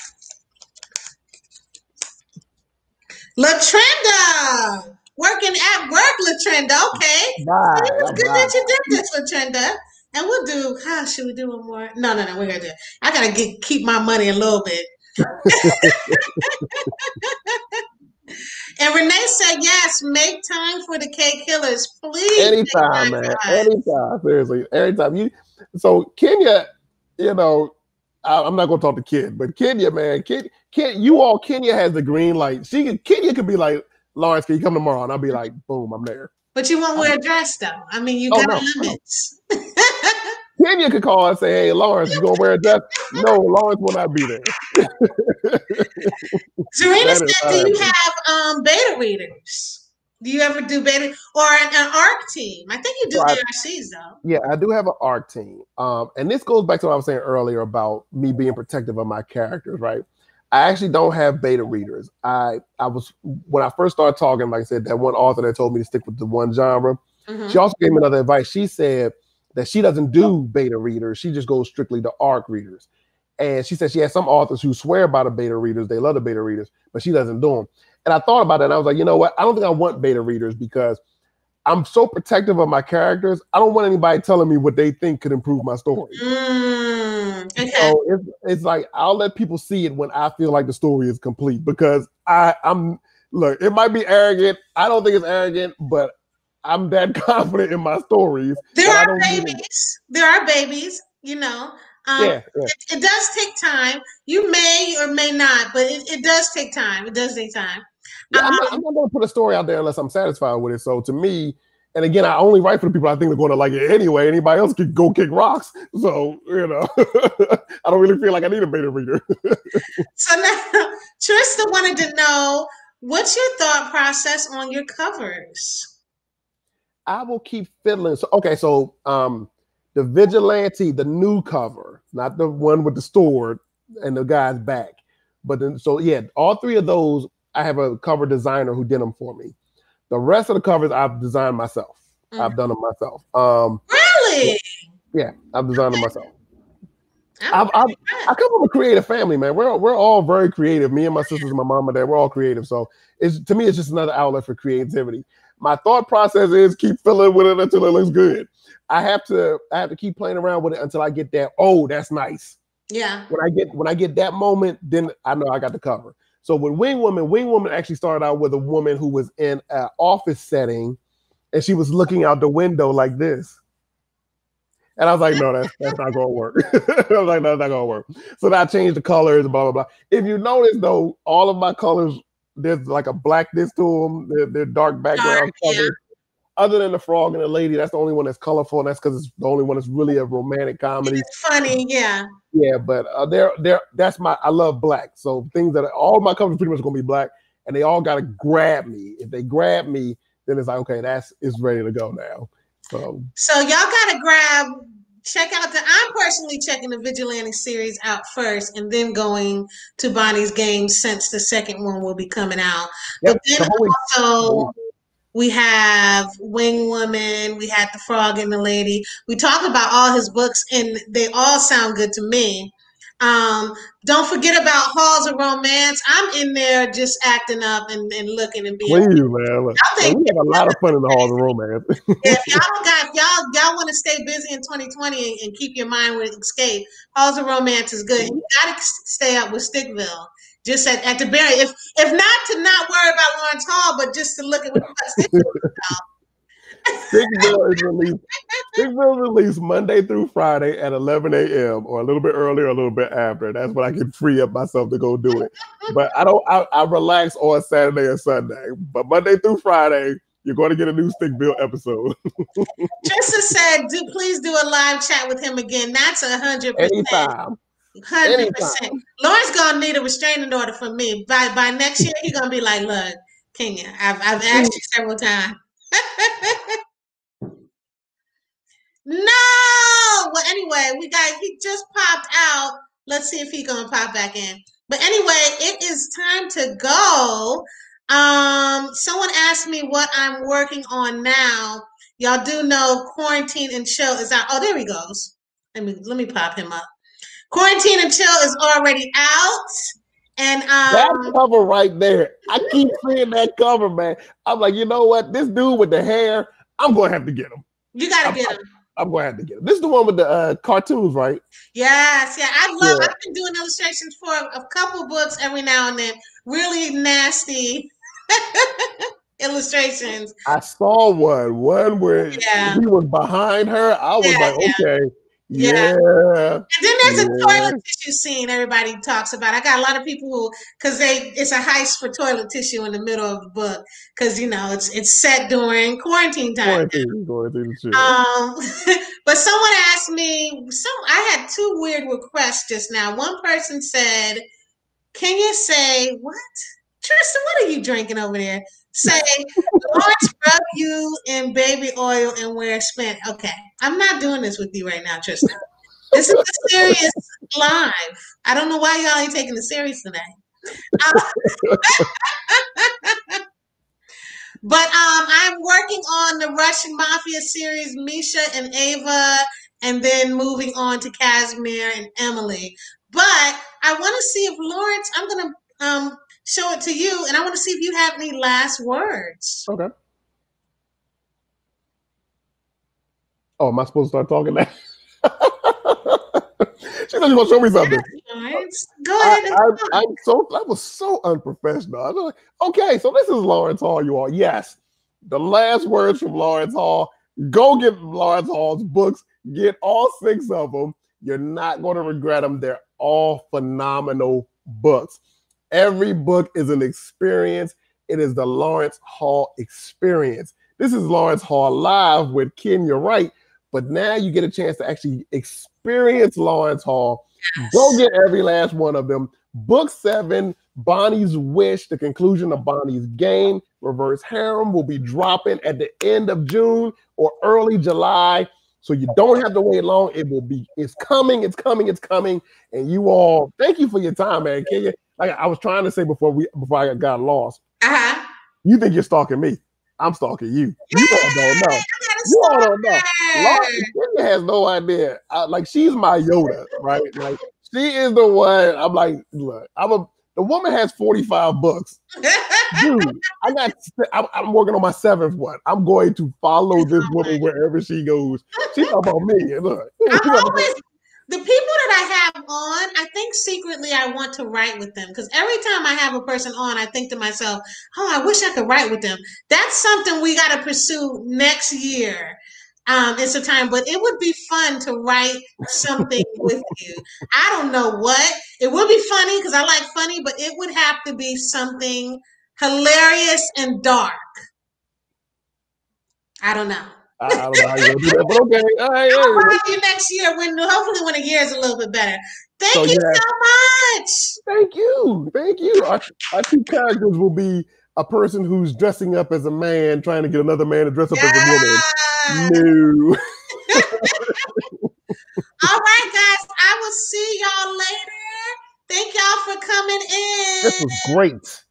LaTrenda! Working at work, LaTrenda. Okay. Bye. It's good that you did this, LaTrenda. And we'll do, should we do one more? No, we're going to do it. I got to keep my money a little bit. And Renee said, yes, make time for the cake killers. Please. Anytime, man. Anytime. Seriously. Anytime. So Kenya, I'm not going to talk to Ken, but Kenya, man, Kenya has the green light. Kenya could be like, Lawrence, can you come tomorrow? And I'll be like, boom, I'm there. But you won't wear a dress, though. I mean, you got limits. Kenya could call and say, hey, Lawrence, you going to wear a dress? No, Lawrence will not be there. Zarina said, do you have beta readers? Do you ever do beta or an ARC team? I think you do ARCs, though. Yeah, I do have an ARC team. And this goes back to what I was saying earlier about me being protective of my characters, right? I actually don't have beta readers. I was, when I first started talking, like I said, that one author that told me to stick with the one genre. Mm-hmm. She also gave me another advice. She said that she doesn't do beta readers. She just goes strictly to ARC readers. And she said she has some authors who swear by the beta readers. They love the beta readers, but she doesn't do them. And I thought about that and I was like, you know what? I don't think I want beta readers because I'm so protective of my characters. I don't want anybody telling me what they think could improve my story. Okay. So it's like, I'll let people see it when I feel like the story is complete because look, it might be arrogant. I don't think it's arrogant, but I'm that confident in my stories. There are babies, It does take time. You may or may not, but it does take time. It does take time. Yeah, I'm not going to put a story out there unless I'm satisfied with it. So to me, and again, I only write for the people I think are going to like it anyway. Anybody else could go kick rocks. So, I don't really feel like I need a beta reader. So now, Trista wanted to know, what's your thought process on your covers? I will keep fiddling. So, the Vigilante, the new cover, not the one with the sword and the guy's back. But then, all three of those, I have a cover designer who did them for me. The rest of the covers I've designed myself. I've done them myself. Really? Yeah, I've designed them myself. I come from a creative family, man. We're all very creative. Me and my sisters, my mom and dad, we're all creative. So to me, it's just another outlet for creativity. My thought process is keep filling with it until it looks good. I have to keep playing around with it until I get that. Oh, that's nice. Yeah. When I get that moment, then I know I got the cover. So with Wing Woman actually started out with a woman who was in an office setting, and she was looking out the window like this. And I was like, no, that's not gonna work. I was like, no, that's not gonna work. So then I changed the colors, blah, blah, blah. If you notice though, all of my colors, there's like a blackness to them. They're dark background colors. Yeah. Other than the frog and the lady, that's the only one that's colorful, and that's because it's the only one that's really a romantic comedy. It's funny, yeah. Yeah, but I love black. So things that all my covers pretty much gonna be black, and they all gotta grab me. If they grab me, then it's like, okay, it's ready to go now. So y'all gotta check out I'm personally checking the Vigilante series out first and then going to Bonnie's Game since the second one will be coming out. Yep, but then also we have Wing Woman, we had The Frog and the Lady. We talked about all his books and they all sound good to me. Don't forget about Halls of Romance. I'm in there just acting up and looking and being. Please, man. We have a lot of fun in the Halls of Romance. If y'all want to stay busy in 2020 and keep your mind with escape, Halls of Romance is good. You got to stay up with Stickville. Just at the very, if not to not worry about Lawrence Hall, but just to look at what Stickville is about. Stickville is released Monday through Friday at 11 a.m. or a little bit earlier, a little bit after. That's when I can free up myself to go do it. But I relax on Saturday and Sunday. But Monday through Friday, you're going to get a new Stickville episode. Trista said, please do a live chat with him again. That's 100%. Anytime. 100%. Lawrence gonna need a restraining order from me. By next year, he's gonna be like, look, Kenya, I've asked you several times. No. Well, anyway, he just popped out. Let's see if he's gonna pop back in. But anyway, it is time to go. Someone asked me what I'm working on now. Y'all do know Quarantine and Chill is out. Oh, there he goes. Let me pop him up. Quarantine and Chill is already out. And that cover right there. I keep seeing that cover, man. I'm like, you know what? This dude with the hair, I'm gonna have to get him. You gotta get him. I'm gonna have to get him. This is the one with the cartoons, right? Yes, yeah. I've been doing illustrations for a couple books every now and then. Really nasty illustrations. I saw one where he was behind her. I was like, okay. Yeah. And then there's a toilet tissue scene everybody talks about. I got a lot of people who, because it's a heist for toilet tissue in the middle of the book, because it's set during quarantine time. Quarantine. But someone asked me, I had two weird requests just now. One person said, "Can you say what? Tristan, what are you drinking over there? Say, Lawrence rub you in baby oil and wear spent." Okay, I'm not doing this with you right now, Tristan. This is a serious live. I don't know why y'all ain't taking it serious today. But I'm working on the Russian Mafia series, Misha and Ava, and then moving on to Casimir and Emily. But I want to see if Lawrence, I'm going to show it to you, and I want to see if you have any last words. Okay. Oh, am I supposed to start talking now? She said you want to show me something. Go ahead. I was so unprofessional. I was like, okay, so this is Lawrence Hall, you all. Yes, the last words from Lawrence Hall. Go get Lawrence Hall's books. Get all 6 of them. You're not going to regret them. They're all phenomenal books. Every book is an experience. It is the Lawrence Hall experience. This is Lawrence Hall live with Kenya Wright, but now you get a chance to actually experience Lawrence Hall. Go get every last one of them. Book 7, Bonnie's Wish, the conclusion of Bonnie's Game, Reverse Harem, will be dropping at the end of June or early July. So you don't have to wait long. It's coming. And you all, thank you for your time, man. Kenya, like I was trying to say before I got lost. Uh-huh. You think you're stalking me? I'm stalking you. You all don't know. I got a You all don't know. story. Kenya has no idea. Like she's my Yoda, right? Like she is the one. I'm like, look, the woman has 45 books. Dude, I'm working on my 7th one. I'm going to follow this woman wherever she goes. She talking about me. Look, the people that I have on, I think secretly I want to write with them, because every time I have a person on, I think to myself, oh, I wish I could write with them. That's something we got to pursue next year. It's a time, but it would be fun to write something with you. I don't know what. It would be funny because I like funny, but it would have to be something hilarious and dark. I don't know. I don't know how you're gonna do that, but okay. All right, I'll write you next year hopefully when the year is a little bit better. Thank you so much. Thank you. Thank you. Our 2 characters will be a person who's dressing up as a man trying to get another man to dress up as a woman. No. All right, guys. I will see y'all later. Thank y'all for coming in. This was great.